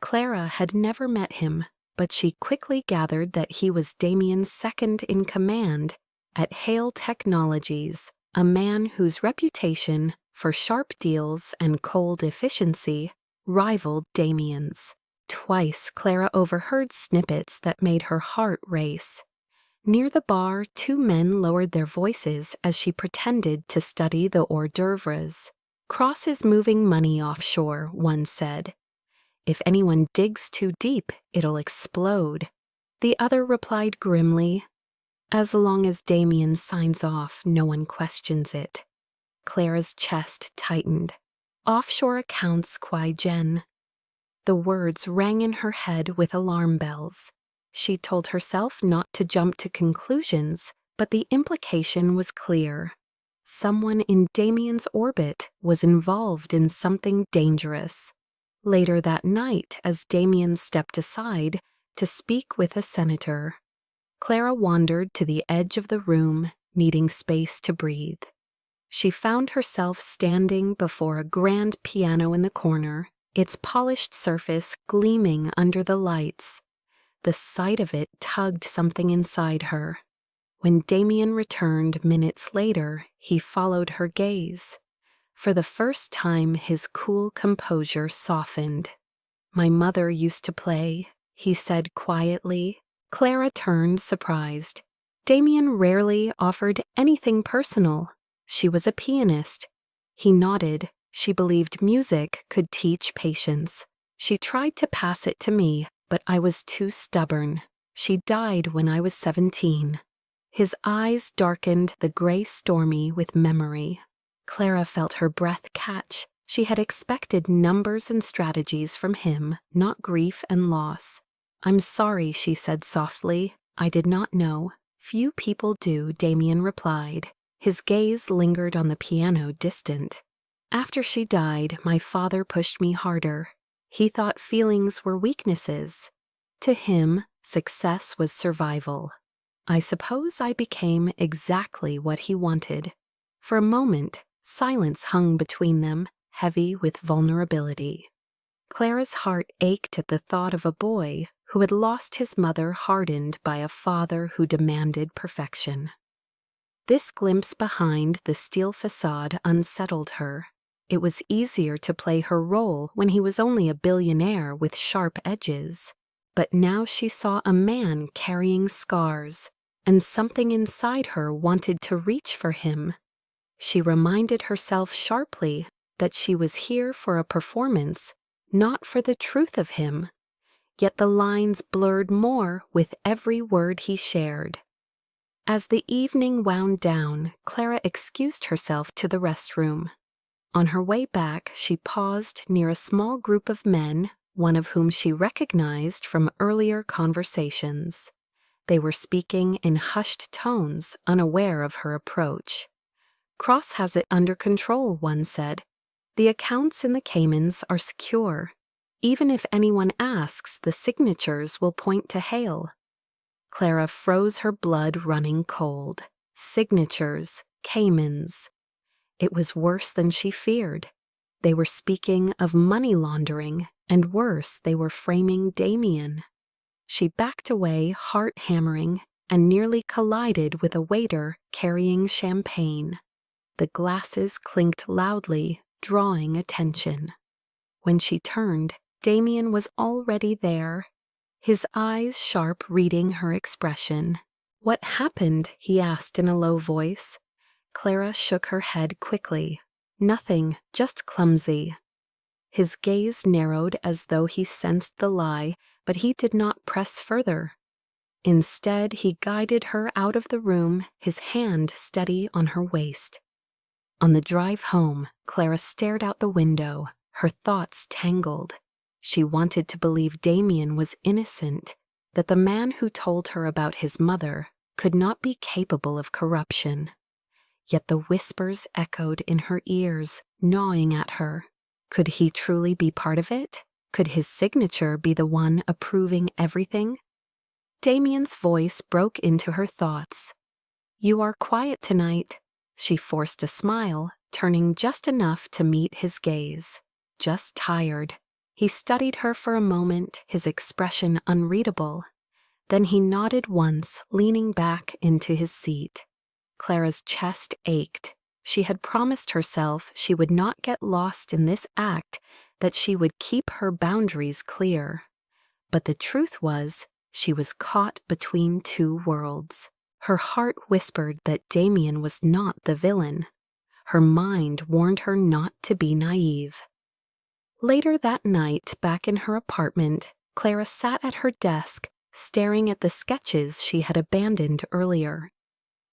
Clara had never met him, but she quickly gathered that he was Damien's second in command at Hale Technologies, a man whose reputation for sharp deals and cold efficiency rivaled Damien's. Twice Clara overheard snippets that made her heart race. Near the bar, two men lowered their voices as she pretended to study the hors d'oeuvres. "Cross is moving money offshore," one said. "If anyone digs too deep, it'll explode." The other replied grimly, "As long as Damien signs off, no one questions it." Clara's chest tightened. "Offshore accounts, Kwai Jen." The words rang in her head with alarm bells. She told herself not to jump to conclusions, but the implication was clear. Someone in Damien's orbit was involved in something dangerous. Later that night, as Damien stepped aside to speak with a senator, Clara wandered to the edge of the room, needing space to breathe. She found herself standing before a grand piano in the corner, its polished surface gleaming under the lights. The sight of it tugged something inside her. When Damien returned minutes later, he followed her gaze. For the first time, his cool composure softened. "My mother used to play," he said quietly. Clara turned, surprised. Damien rarely offered anything personal. She was a pianist. He nodded. She believed music could teach patience. "She tried to pass it to me, but I was too stubborn. She died when I was 17. His eyes darkened, the gray stormy with memory. Clara felt her breath catch. She had expected numbers and strategies from him, not grief and loss. "I'm sorry," she said softly. "I did not know." "Few people do," Damien replied. His gaze lingered on the piano, distant. "After she died, my father pushed me harder. He thought feelings were weaknesses. To him, success was survival. I suppose I became exactly what he wanted." For a moment, silence hung between them, heavy with vulnerability. Clara's heart ached at the thought of a boy who had lost his mother, hardened by a father who demanded perfection. This glimpse behind the steel facade unsettled her. It was easier to play her role when he was only a billionaire with sharp edges. But now she saw a man carrying scars, and something inside her wanted to reach for him. She reminded herself sharply that she was here for a performance, not for the truth of him. Yet the lines blurred more with every word he shared. As the evening wound down, Clara excused herself to the restroom. On her way back, she paused near a small group of men, one of whom she recognized from earlier conversations. They were speaking in hushed tones, unaware of her approach. "Cross has it under control," one said. "The accounts in the Caymans are secure. Even if anyone asks, the signatures will point to Hale." Clara froze, her blood running cold. Signatures, Caymans. It was worse than she feared. They were speaking of money laundering, and worse, they were framing Damien. She backed away, heart hammering, and nearly collided with a waiter carrying champagne. The glasses clinked loudly, drawing attention. When she turned, Damien was already there, his eyes sharp, reading her expression. "What happened?" he asked in a low voice. Clara shook her head quickly. "Nothing, just clumsy." His gaze narrowed as though he sensed the lie, but he did not press further. Instead, he guided her out of the room, his hand steady on her waist. On the drive home, Clara stared out the window, her thoughts tangled. She wanted to believe Damien was innocent, that the man who told her about his mother could not be capable of corruption. Yet the whispers echoed in her ears, gnawing at her. Could he truly be part of it? Could his signature be the one approving everything? Damien's voice broke into her thoughts. "You are quiet tonight." She forced a smile, turning just enough to meet his gaze. Just tired. He studied her for a moment, his expression unreadable. Then he nodded once, leaning back into his seat. Clara's chest ached. She had promised herself she would not get lost in this act, that she would keep her boundaries clear. But the truth was, she was caught between two worlds. Her heart whispered that Damien was not the villain. Her mind warned her not to be naive. Later that night, back in her apartment, Clara sat at her desk, staring at the sketches she had abandoned earlier.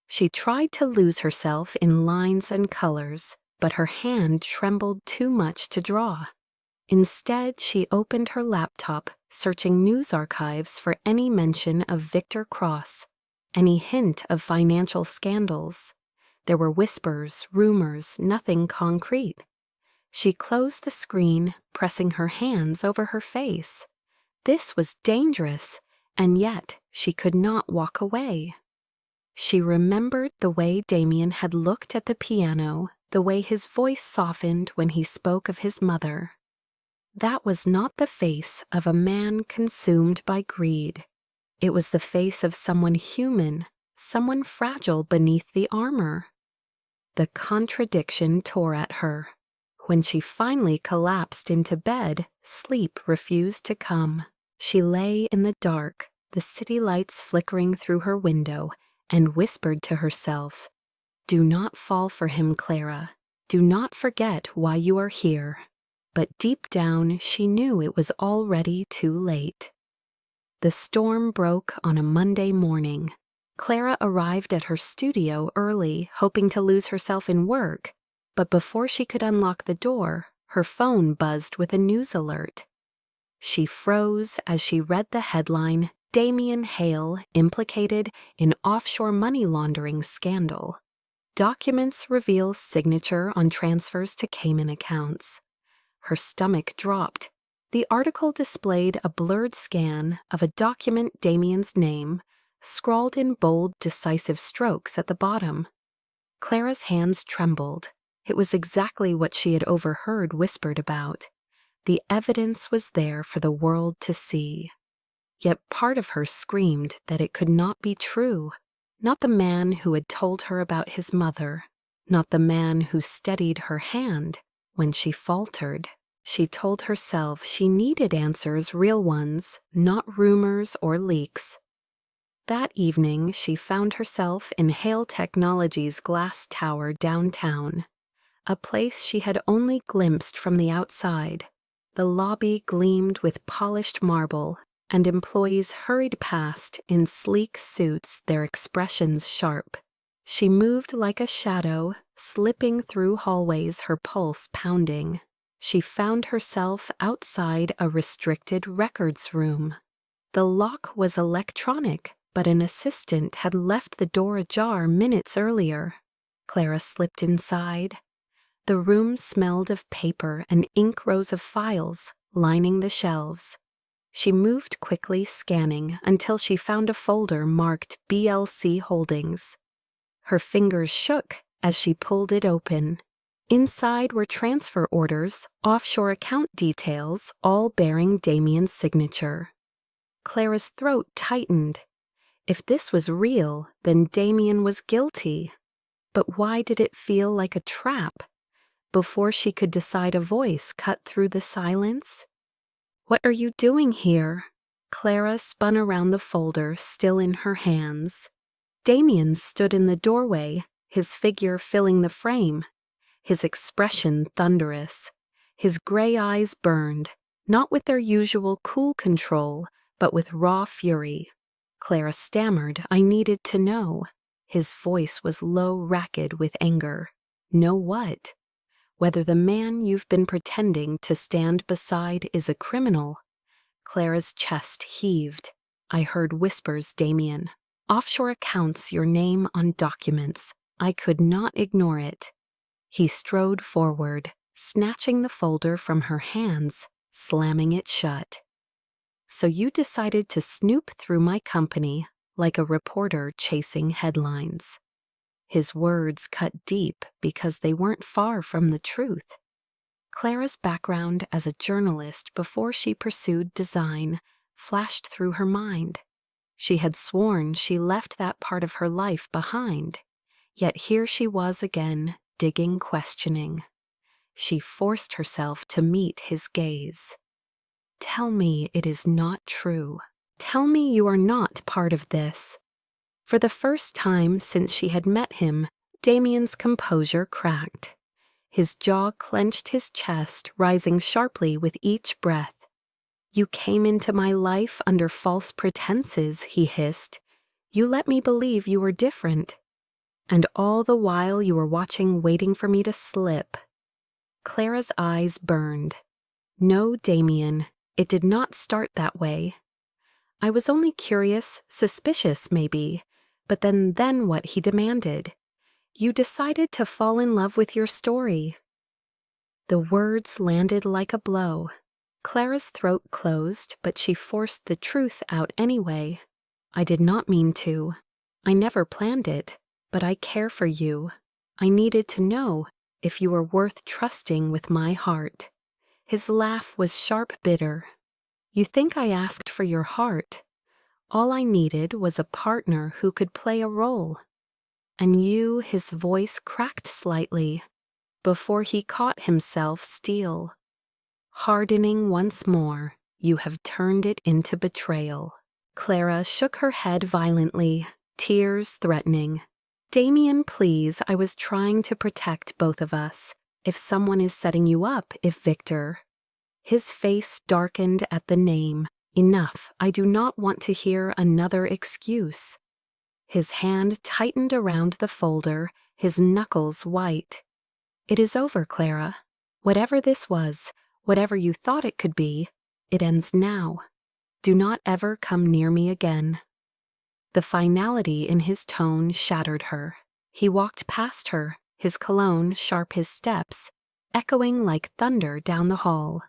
She tried to lose herself in lines and colors, but her hand trembled too much to draw. Instead, she opened her laptop, searching news archives for any mention of Victor Cross, any hint of financial scandals. There were whispers, rumors, nothing concrete. She closed the screen, pressing her hands over her face. This was dangerous, and yet she could not walk away. She remembered the way Damien had looked at the piano, the way his voice softened when he spoke of his mother. That was not the face of a man consumed by greed. It was the face of someone human, someone fragile beneath the armor. The contradiction tore at her. When she finally collapsed into bed, sleep refused to come. She lay in the dark, the city lights flickering through her window, and whispered to herself, "Do not fall for him, Clara. Do not forget why you are here." But deep down, she knew it was already too late. The storm broke on a Monday morning. Clara arrived at her studio early, hoping to lose herself in work, but before she could unlock the door, her phone buzzed with a news alert. She froze as she read the headline, "Damien Hale implicated in offshore money laundering scandal. Documents reveal signature on transfers to Cayman accounts." Her stomach dropped. The article displayed a blurred scan of a document Damien's name, scrawled in bold, decisive strokes at the bottom. Clara's hands trembled. It was exactly what she had overheard whispered about. The evidence was there for the world to see. Yet part of her screamed that it could not be true. Not the man who had told her about his mother. Not the man who steadied her hand when she faltered. She told herself she needed answers, real ones, not rumors or leaks. That evening, she found herself in Hale Technologies' glass tower downtown, a place she had only glimpsed from the outside. The lobby gleamed with polished marble, and employees hurried past in sleek suits, their expressions sharp. She moved like a shadow, slipping through hallways, her pulse pounding. She found herself outside a restricted records room. The lock was electronic, but an assistant had left the door ajar minutes earlier. Clara slipped inside. The room smelled of paper and ink rows of files lining the shelves. She moved quickly, scanning, until she found a folder marked BLC Holdings. Her fingers shook as she pulled it open. Inside were transfer orders, offshore account details, all bearing Damien's signature. Clara's throat tightened. If this was real, then Damien was guilty. But why did it feel like a trap? Before she could decide, a voice cut through the silence. "What are you doing here?" Clara spun around the folder, still in her hands. Damien stood in the doorway, his figure filling the frame. His expression thunderous. His gray eyes burned, not with their usual cool control, but with raw fury. Clara stammered. I needed to know. His voice was low, ragged with anger. Know what? Whether the man you've been pretending to stand beside is a criminal. Clara's chest heaved. I heard whispers, Damien. Offshore accounts, your name on documents. I could not ignore it. He strode forward, snatching the folder from her hands, slamming it shut. So you decided to snoop through my company like a reporter chasing headlines. His words cut deep because they weren't far from the truth. Clara's background as a journalist before she pursued design flashed through her mind. She had sworn she left that part of her life behind, yet here she was again, digging, questioning. She forced herself to meet his gaze. Tell me it is not true. Tell me you are not part of this. For the first time since she had met him, Damien's composure cracked. His jaw clenched, his chest rising sharply with each breath. You came into my life under false pretenses, he hissed. You let me believe you were different. And all the while you were watching, waiting for me to slip. Clara's eyes burned. No, Damien, it did not start that way. I was only curious, suspicious maybe, but then what he demanded. You decided to fall in love with your story. The words landed like a blow. Clara's throat closed, but she forced the truth out anyway. I did not mean to. I never planned it, but I care for you. I needed to know if you were worth trusting with my heart. His laugh was sharp, bitter. You think I asked for your heart? All I needed was a partner who could play a role. And you, his voice cracked slightly, before he caught himself still. Hardening once more, you have turned it into betrayal. Clara shook her head violently, tears threatening. Damien, please, I was trying to protect both of us. If someone is setting you up, if Victor. His face darkened at the name. Enough, I do not want to hear another excuse. His hand tightened around the folder, his knuckles white. It is over, Clara. Whatever this was, whatever you thought it could be, it ends now. Do not ever come near me again. The finality in his tone shattered her. He walked past her, his cologne sharp, his steps, echoing like thunder down the hall.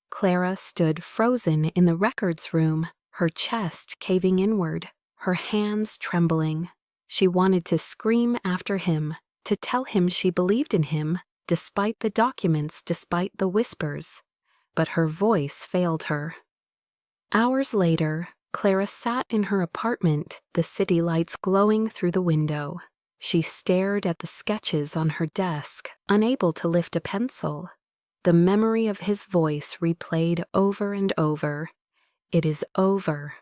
Clara stood frozen in the records room, her chest caving inward, her hands trembling. She wanted to scream after him, to tell him she believed in him, despite the documents, despite the whispers. But her voice failed her. Hours later, Clara sat in her apartment, the city lights glowing through the window. She stared at the sketches on her desk, unable to lift a pencil. The memory of his voice replayed over and over. It is over.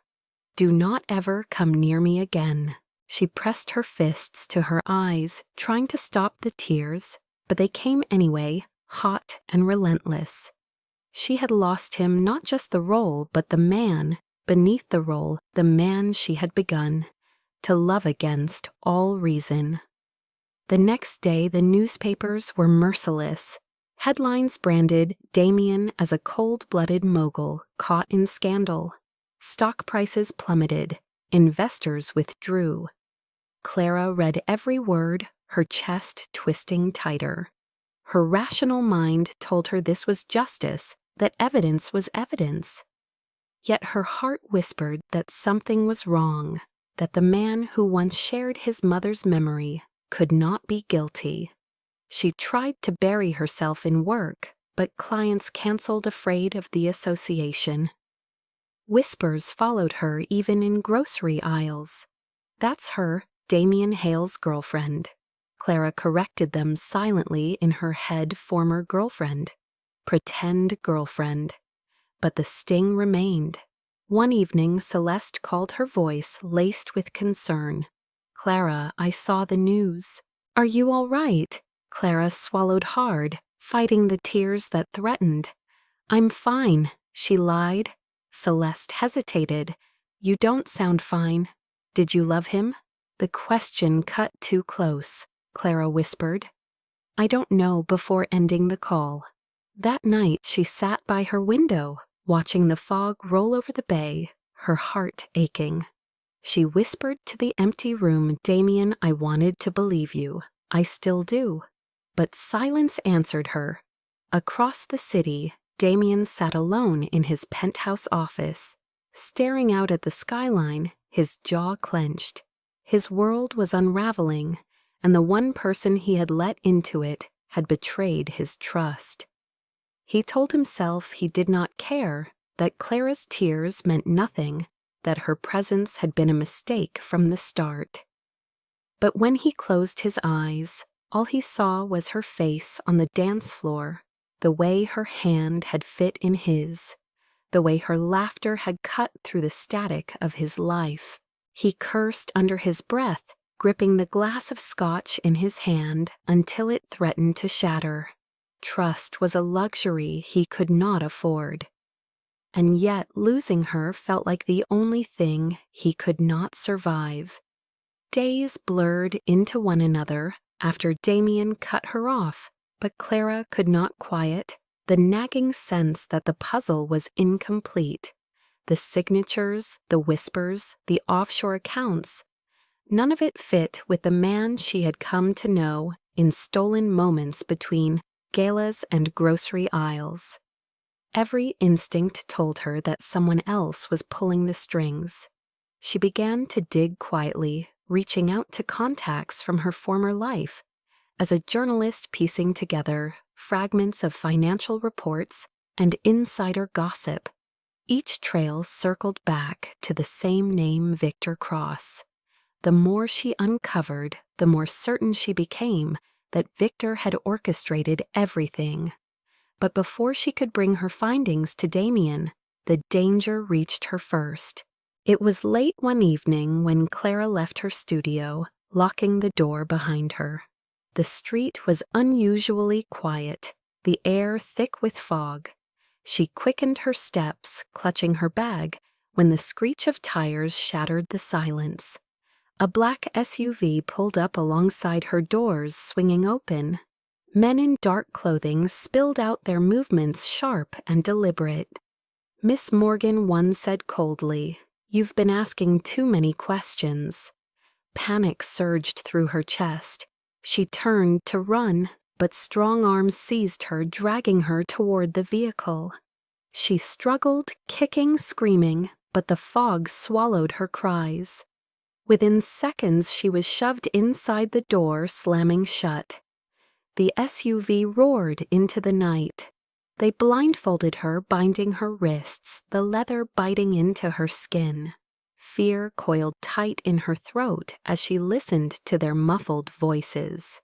Do not ever come near me again. She pressed her fists to her eyes, trying to stop the tears, but they came anyway, hot and relentless. She had lost him, not just the role, but the man, beneath the role, the man she had begun to love against all reason. The next day, the newspapers were merciless. Headlines branded Damien as a cold-blooded mogul caught in scandal. Stock prices plummeted. Investors withdrew. Clara read every word, her chest twisting tighter. Her rational mind told her this was justice, that evidence was evidence. Yet her heart whispered that something was wrong, that the man who once shared his mother's memory could not be guilty. She tried to bury herself in work, but clients canceled, afraid of the association. Whispers followed her even in grocery aisles. That's her, Damien Hale's girlfriend. Clara corrected them silently in her head, former girlfriend. Pretend girlfriend. But the sting remained. One evening, Celeste called, her voice laced with concern. Clara, I saw the news. Are you all right? Clara swallowed hard, fighting the tears that threatened. I'm fine, she lied. Celeste hesitated. You don't sound fine. Did you love him? The question cut too close, Clara whispered. I don't know before ending the call. That night she sat by her window, watching the fog roll over the bay, her heart aching. She whispered to the empty room, Damien, I wanted to believe you. I still do. But silence answered her. Across the city, Damien sat alone in his penthouse office, staring out at the skyline, his jaw clenched. His world was unraveling, and the one person he had let into it had betrayed his trust. He told himself he did not care, that Clara's tears meant nothing, that her presence had been a mistake from the start. But when he closed his eyes, all he saw was her face on the dance floor, the way her hand had fit in his, the way her laughter had cut through the static of his life. He cursed under his breath, gripping the glass of scotch in his hand until it threatened to shatter. Trust was a luxury he could not afford. And yet losing her felt like the only thing he could not survive. Days blurred into one another after Damien cut her off, but Clara could not quiet the nagging sense that the puzzle was incomplete. The signatures, the whispers, the offshore accounts, none of it fit with the man she had come to know in stolen moments between galas and grocery aisles. Every instinct told her that someone else was pulling the strings. She began to dig quietly, reaching out to contacts from her former life, as a journalist piecing together fragments of financial reports and insider gossip. Each trail circled back to the same name, Victor Cross. The more she uncovered, the more certain she became that Victor had orchestrated everything. But before she could bring her findings to Damien, the danger reached her first. It was late one evening when Clara left her studio, locking the door behind her. The street was unusually quiet, the air thick with fog. She quickened her steps, clutching her bag, when the screech of tires shattered the silence. A black SUV pulled up alongside her, doors swinging open. Men in dark clothing spilled out, their movements sharp and deliberate. Miss Morgan, one said coldly, "You've been asking too many questions." Panic surged through her chest. She turned to run, but strong arms seized her, dragging her toward the vehicle. She struggled, kicking, screaming, but the fog swallowed her cries. Within seconds, she was shoved inside the door, slamming shut. The SUV roared into the night. They blindfolded her, binding her wrists, the leather biting into her skin. Fear coiled tight in her throat as she listened to their muffled voices.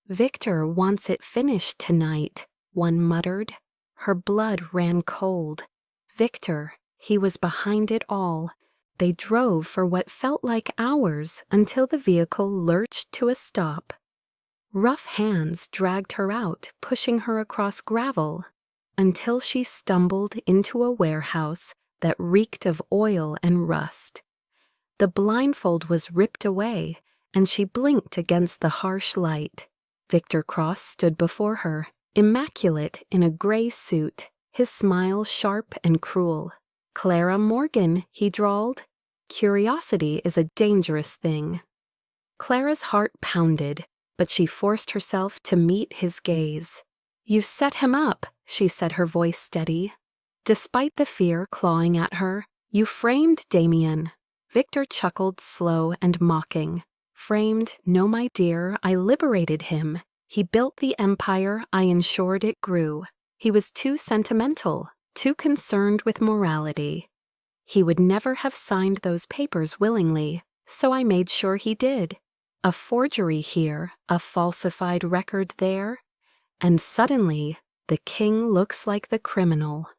"Victor wants it finished tonight," one muttered. Her blood ran cold. Victor, he was behind it all. They drove for what felt like hours until the vehicle lurched to a stop. Rough hands dragged her out, pushing her across gravel, until she stumbled into a warehouse that reeked of oil and rust. The blindfold was ripped away, and she blinked against the harsh light. Victor Cross stood before her, immaculate in a gray suit, his smile sharp and cruel. "Clara Morgan," he drawled. "Curiosity is a dangerous thing." Clara's heart pounded, but she forced herself to meet his gaze. "You set him up," she said, her voice steady. Despite the fear clawing at her, "You framed Damien." Victor chuckled, slow and mocking. "Framed? No, my dear, I liberated him. He built the empire, I ensured it grew. He was too sentimental, too concerned with morality. He would never have signed those papers willingly, so I made sure he did. A forgery here, a falsified record there, and suddenly the king looks like the criminal."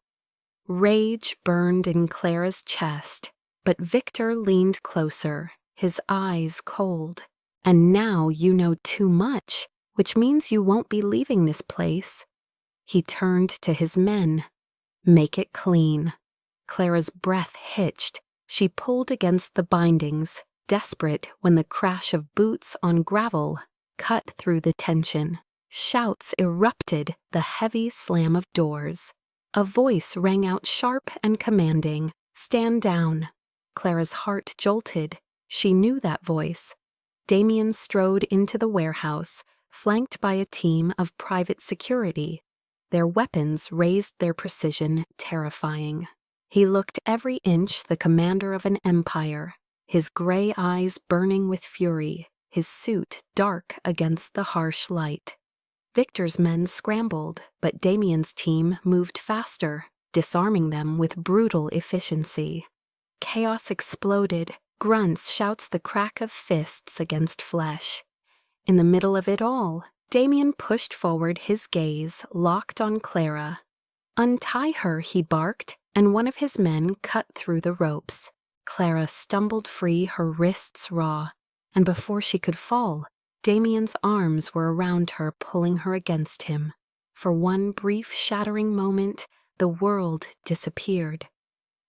Rage burned in Clara's chest, but Victor leaned closer, his eyes cold. "And now you know too much, which means you won't be leaving this place." He turned to his men. "Make it clean." Clara's breath hitched. She pulled against the bindings, desperate when the crash of boots on gravel cut through the tension. Shouts erupted, the heavy slam of doors. A voice rang out sharp and commanding, "Stand down." Clara's heart jolted. She knew that voice. Damien strode into the warehouse, flanked by a team of private security. Their weapons raised their precision, terrifying. He looked every inch the commander of an empire, his gray eyes burning with fury, his suit dark against the harsh light. Victor's men scrambled, but Damien's team moved faster, disarming them with brutal efficiency. Chaos exploded, grunts, shouts, the crack of fists against flesh. In the middle of it all, Damien pushed forward, his gaze locked on Clara. "Untie her," he barked, and one of his men cut through the ropes. Clara stumbled free, her wrists raw, and before she could fall, Damien's arms were around her, pulling her against him. For one brief, shattering moment, the world disappeared.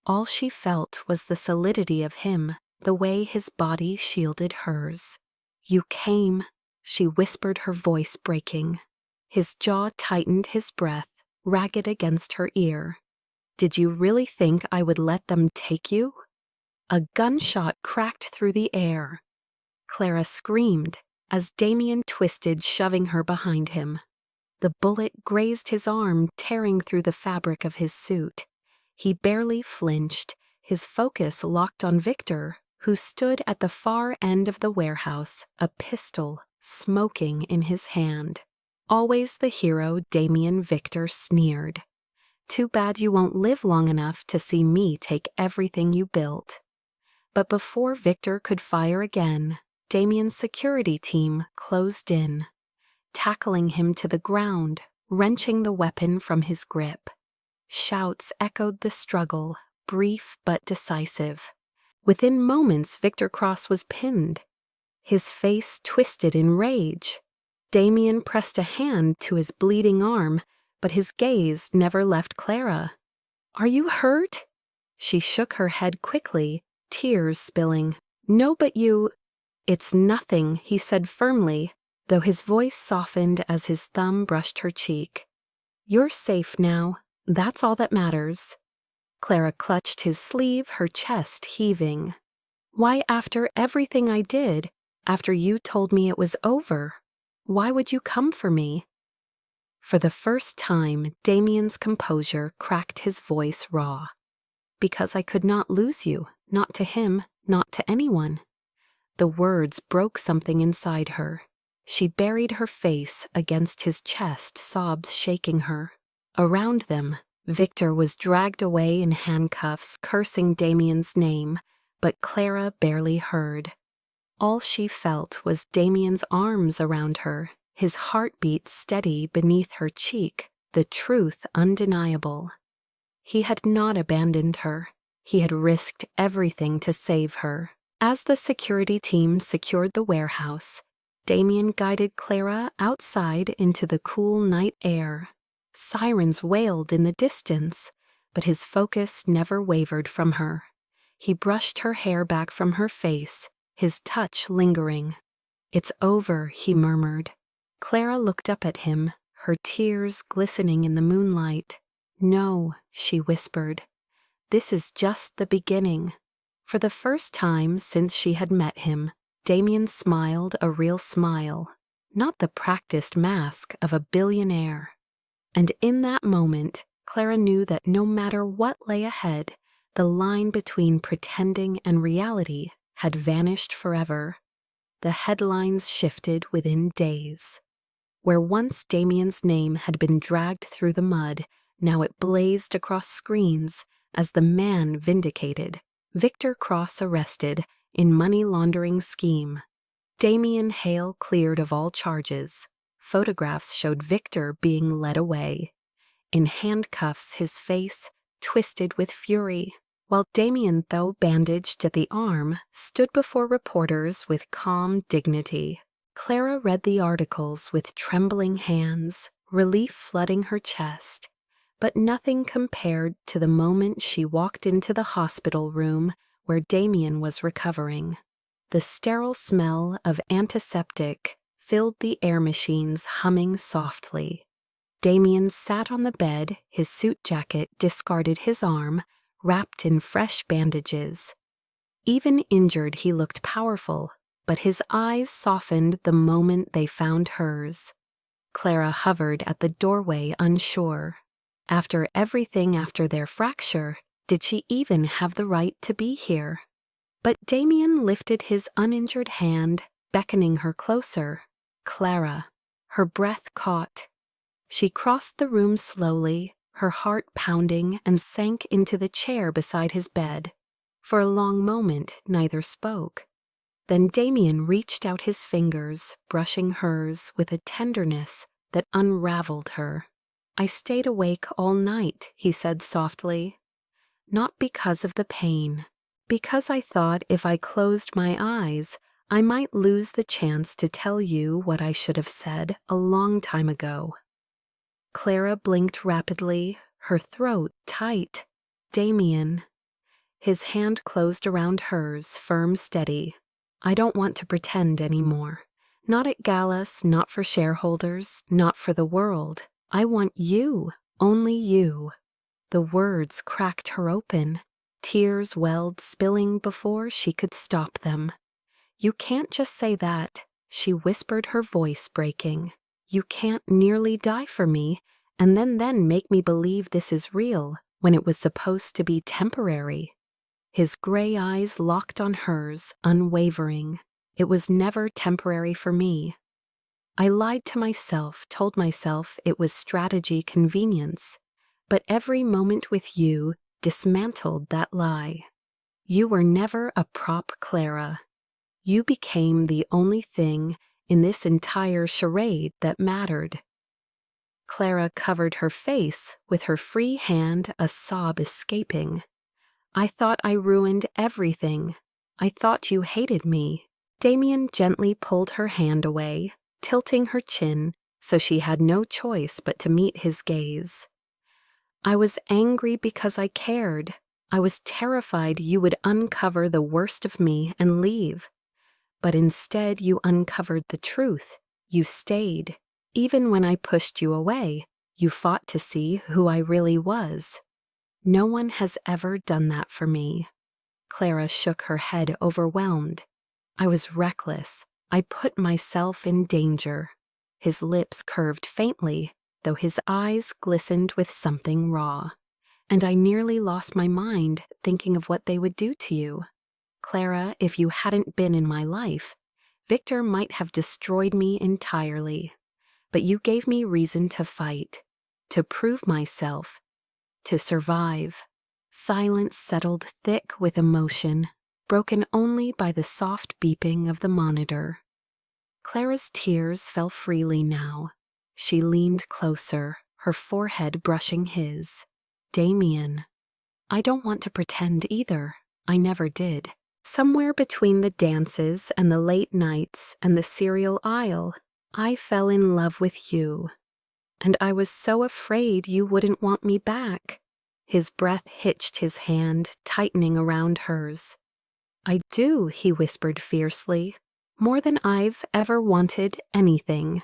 All she felt was the solidity of him, the way his body shielded hers. "You came," she whispered, her voice breaking. His jaw tightened, his breath ragged against her ear. "Did you really think I would let them take you?" A gunshot cracked through the air. Clara screamed as Damien twisted, shoving her behind him. The bullet grazed his arm, tearing through the fabric of his suit. He barely flinched, his focus locked on Victor, who stood at the far end of the warehouse, a pistol smoking in his hand. Always the hero, Damien, Victor sneered. "Too bad you won't live long enough to see me take everything you built." But before Victor could fire again, Damien's security team closed in, tackling him to the ground, wrenching the weapon from his grip. Shouts echoed the struggle, brief but decisive. Within moments, Victor Cross was pinned, his face twisted in rage. Damien pressed a hand to his bleeding arm, but his gaze never left Clara. "Are you hurt?" She shook her head quickly, tears spilling. "No, but you—" "It's nothing," he said firmly, though his voice softened as his thumb brushed her cheek. "You're safe now. That's all that matters." Clara clutched his sleeve, her chest heaving. "Why, after everything I did, after you told me it was over, why would you come for me?" For the first time, Damien's composure cracked, his voice raw. "Because I could not lose you, not to him, not to anyone." The words broke something inside her. She buried her face against his chest, sobs shaking her. Around them, Victor was dragged away in handcuffs, cursing Damien's name, but Clara barely heard. All she felt was Damien's arms around her, his heartbeat steady beneath her cheek, the truth undeniable. He had not abandoned her. He had risked everything to save her. As the security team secured the warehouse, Damien guided Clara outside into the cool night air. Sirens wailed in the distance, but his focus never wavered from her. He brushed her hair back from her face, his touch lingering. "It's over," he murmured. Clara looked up at him, her tears glistening in the moonlight. "No," she whispered. "This is just the beginning." For the first time since she had met him, Damien smiled a real smile, not the practiced mask of a billionaire. And in that moment, Clara knew that no matter what lay ahead, the line between pretending and reality had vanished forever. The headlines shifted within days. Where once Damien's name had been dragged through the mud, now it blazed across screens as the man vindicated, Victor Cross arrested in money laundering scheme. Damien Hale cleared of all charges. Photographs showed Victor being led away. In handcuffs, his face twisted with fury, while Damien, though bandaged at the arm, stood before reporters with calm dignity. Clara read the articles with trembling hands, relief flooding her chest, but nothing compared to the moment she walked into the hospital room where Damien was recovering. The sterile smell of antiseptic filled the air machines humming softly. Damien sat on the bed, his suit jacket discarded his arm, wrapped in fresh bandages. Even injured, he looked powerful, but his eyes softened the moment they found hers. Clara hovered at the doorway, unsure. After everything, after their fracture, did she even have the right to be here? But Damien lifted his uninjured hand, beckoning her closer. Clara. Her breath caught. She crossed the room slowly, her heart pounding, and sank into the chair beside his bed. For a long moment, neither spoke. Then Damien reached out his fingers, brushing hers with a tenderness that unraveled her. "I stayed awake all night," he said softly. "Not because of the pain. Because I thought if I closed my eyes, I might lose the chance to tell you what I should have said a long time ago." Clara blinked rapidly, her throat tight. "Damien." His hand closed around hers, firm, steady. "I don't want to pretend anymore. Not at galas, not for shareholders, not for the world. I want you, only you." The words cracked her open. Tears welled, spilling before she could stop them. "You can't just say that," she whispered, her voice breaking. "You can't nearly die for me, and then make me believe this is real, when it was supposed to be temporary." His gray eyes locked on hers, unwavering. "It was never temporary for me. I lied to myself, told myself it was strategy, convenience. But every moment with you dismantled that lie. You were never a prop, Clara. You became the only thing in this entire charade that mattered." Clara covered her face with her free hand, a sob escaping. "I thought I ruined everything. I thought you hated me." Damien gently pulled her hand away, tilting her chin so she had no choice but to meet his gaze. "I was angry because I cared. I was terrified you would uncover the worst of me and leave. But instead you uncovered the truth. You stayed. Even when I pushed you away, you fought to see who I really was. No one has ever done that for me." Clara shook her head, overwhelmed. "I was reckless. I put myself in danger." His lips curved faintly, though his eyes glistened with something raw. "And I nearly lost my mind thinking of what they would do to you. Clara, if you hadn't been in my life, Victor might have destroyed me entirely. But you gave me reason to fight, to prove myself, to survive." Silence settled thick with emotion, broken only by the soft beeping of the monitor. Clara's tears fell freely now. She leaned closer, her forehead brushing his. "Damien, I don't want to pretend either. I never did. Somewhere between the dances and the late nights and the cereal aisle, I fell in love with you. And I was so afraid you wouldn't want me back." His breath hitched his hand, tightening around hers. "I do," he whispered fiercely. "More than I've ever wanted anything."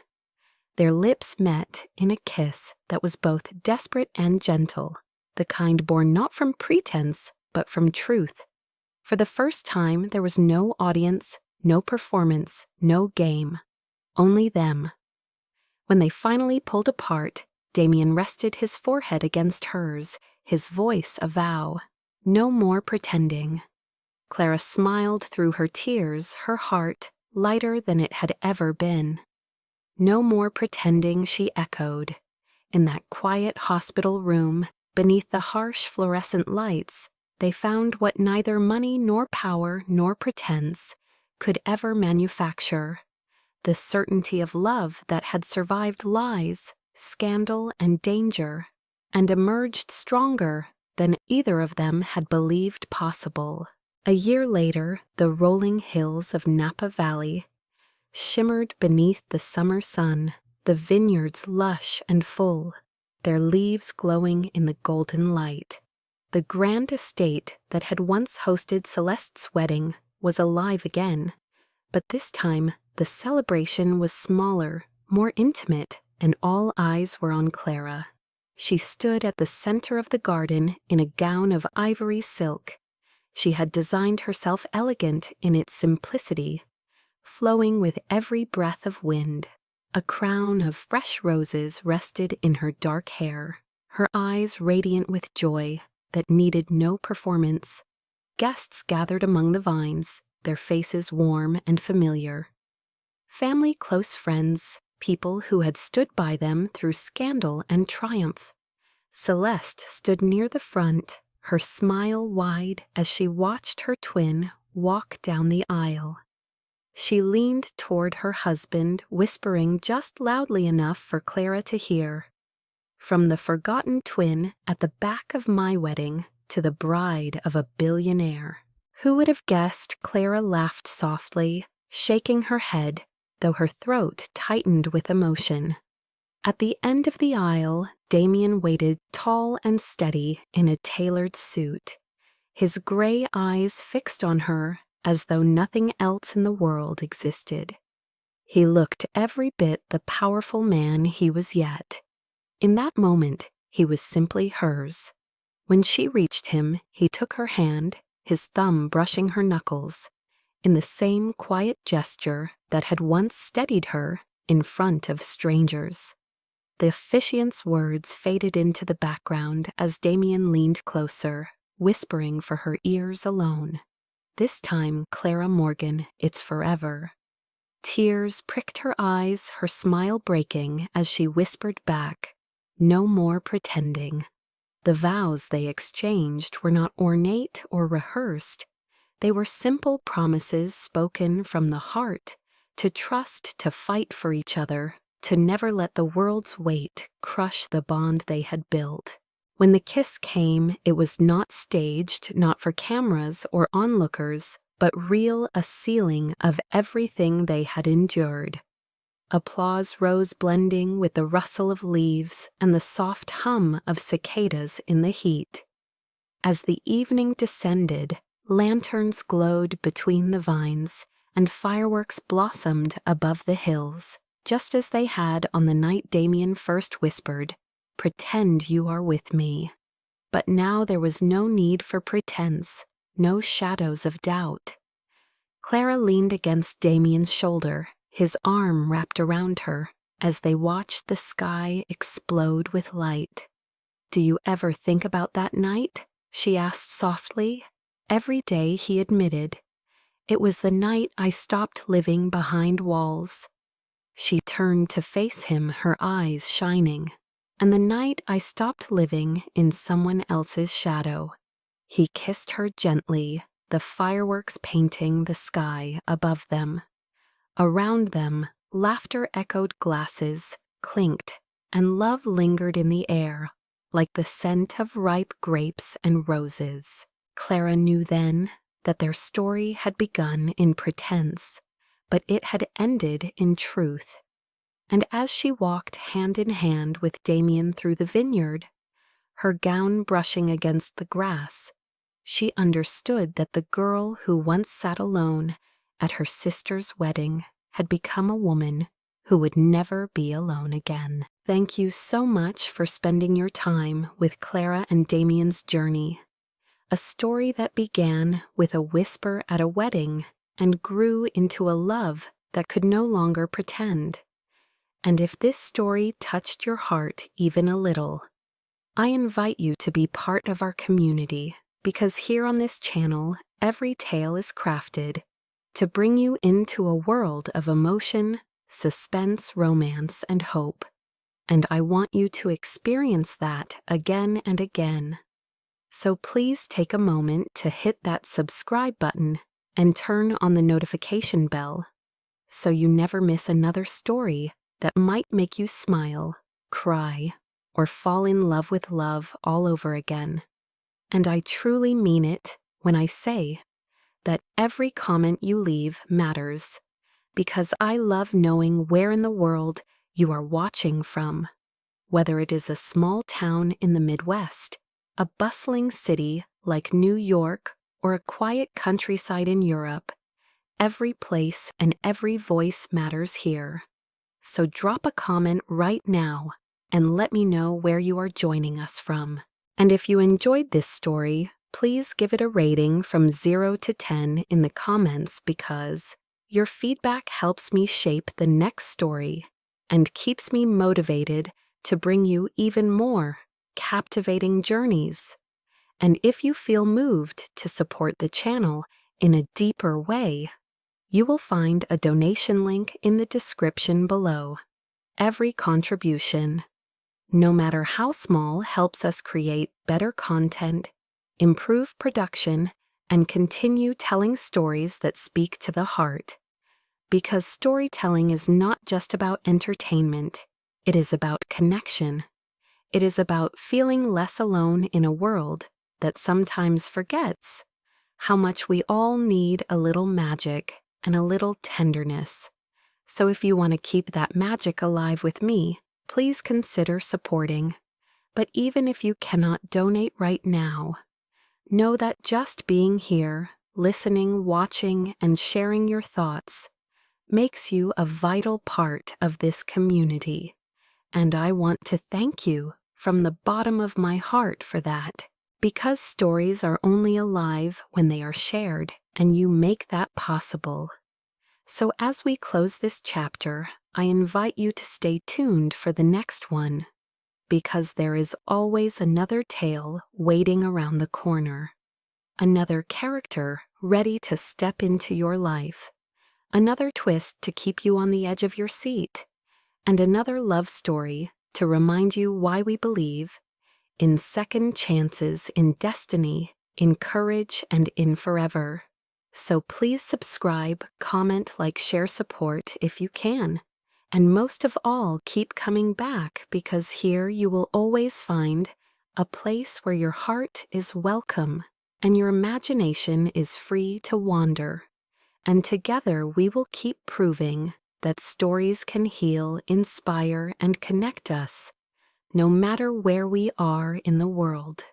Their lips met in a kiss that was both desperate and gentle, the kind born not from pretense, but from truth. For the first time, there was no audience, no performance, no game. Only them. When they finally pulled apart, Damien rested his forehead against hers, his voice a vow. No more pretending. Clara smiled through her tears, her heart lighter than it had ever been. "No more pretending," she echoed. In that quiet hospital room, beneath the harsh fluorescent lights, they found what neither money nor power nor pretense could ever manufacture: the certainty of love that had survived lies, scandal, and danger, and emerged stronger than either of them had believed possible. A year later, the rolling hills of Napa Valley shimmered beneath the summer sun, the vineyards lush and full, their leaves glowing in the golden light. The grand estate that had once hosted Celeste's wedding was alive again, but this time the celebration was smaller, more intimate, and all eyes were on Clara. She stood at the center of the garden in a gown of ivory silk. She had designed herself elegant in its simplicity, flowing with every breath of wind. A crown of fresh roses rested in her dark hair, her eyes radiant with joy that needed no performance. Guests gathered among the vines, their faces warm and familiar. Family, close friends, people who had stood by them through scandal and triumph. Celeste stood near the front, her smile wide as she watched her twin walk down the aisle. She leaned toward her husband, whispering just loudly enough for Clara to hear. From the forgotten twin at the back of my wedding to the bride of a billionaire. Who would have guessed? Clara laughed softly, shaking her head, though her throat tightened with emotion. At the end of the aisle, Damien waited tall and steady in a tailored suit, his gray eyes fixed on her as though nothing else in the world existed. He looked every bit the powerful man he was yet. In that moment, he was simply hers. When she reached him, he took her hand, his thumb brushing her knuckles, in the same quiet gesture that had once steadied her in front of strangers. The officiant's words faded into the background as Damien leaned closer, whispering for her ears alone. This time, Clara Morgan, it's forever. Tears pricked her eyes, her smile breaking as she whispered back, no more pretending. The vows they exchanged were not ornate or rehearsed. They were simple promises spoken from the heart, to trust, to fight for each other, to never let the world's weight crush the bond they had built. When the kiss came, it was not staged, not for cameras or onlookers, but real, a sealing of everything they had endured. Applause rose blending with the rustle of leaves and the soft hum of cicadas in the heat. As the evening descended, lanterns glowed between the vines, and fireworks blossomed above the hills, just as they had on the night Damien first whispered, "Pretend you are with me." But now there was no need for pretense, no shadows of doubt. Clara leaned against Damien's shoulder, his arm wrapped around her, as they watched the sky explode with light. "Do you ever think about that night?" she asked softly. "Every day," he admitted. "It was the night I stopped living behind walls." She turned to face him, her eyes shining. "And the night I stopped living in someone else's shadow." He kissed her gently, the fireworks painting the sky above them. Around them, laughter echoed, glasses clinked, and love lingered in the air, like the scent of ripe grapes and roses. Clara knew then that their story had begun in pretense, but it had ended in truth. And as she walked hand in hand with Damien through the vineyard, her gown brushing against the grass, she understood that the girl who once sat alone at her sister's wedding had become a woman who would never be alone again. Thank you so much for spending your time with Clara and Damien's journey. A story that began with a whisper at a wedding and grew into a love that could no longer pretend. And if this story touched your heart even a little, I invite you to be part of our community, because here on this channel, every tale is crafted to bring you into a world of emotion, suspense, romance, and hope. And I want you to experience that again and again. So please take a moment to hit that subscribe button and turn on the notification bell so you never miss another story that might make you smile, cry, or fall in love with love all over again. And I truly mean it when I say that every comment you leave matters, because I love knowing where in the world you are watching from, whether it is a small town in the Midwest, a bustling city like New York, or a quiet countryside in Europe, every place and every voice matters here. So drop a comment right now and let me know where you are joining us from. And if you enjoyed this story, please give it a rating from 0 to 10 in the comments, because your feedback helps me shape the next story and keeps me motivated to bring you even more captivating journeys. And if you feel moved to support the channel in a deeper way, you will find a donation link in the description below. Every contribution, no matter how small, helps us create better content, improve production, and continue telling stories that speak to the heart. Because storytelling is not just about entertainment, it is about connection. It is about feeling less alone in a world that sometimes forgets how much we all need a little magic and a little tenderness. So if you want to keep that magic alive with me, please consider supporting. But even if you cannot donate right now, know that just being here, listening, watching, and sharing your thoughts makes you a vital part of this community. And I want to thank you from the bottom of my heart for that, because stories are only alive when they are shared, and you make that possible. So as we close this chapter, I invite you to stay tuned for the next one, because there is always another tale waiting around the corner, another character ready to step into your life, another twist to keep you on the edge of your seat, and another love story to remind you why we believe in second chances, in destiny, in courage, and in forever. So please subscribe, comment, like, share, support if you can. And most of all, keep coming back, because here you will always find a place where your heart is welcome and your imagination is free to wander. And together we will keep proving that stories can heal, inspire, and connect us, no matter where we are in the world.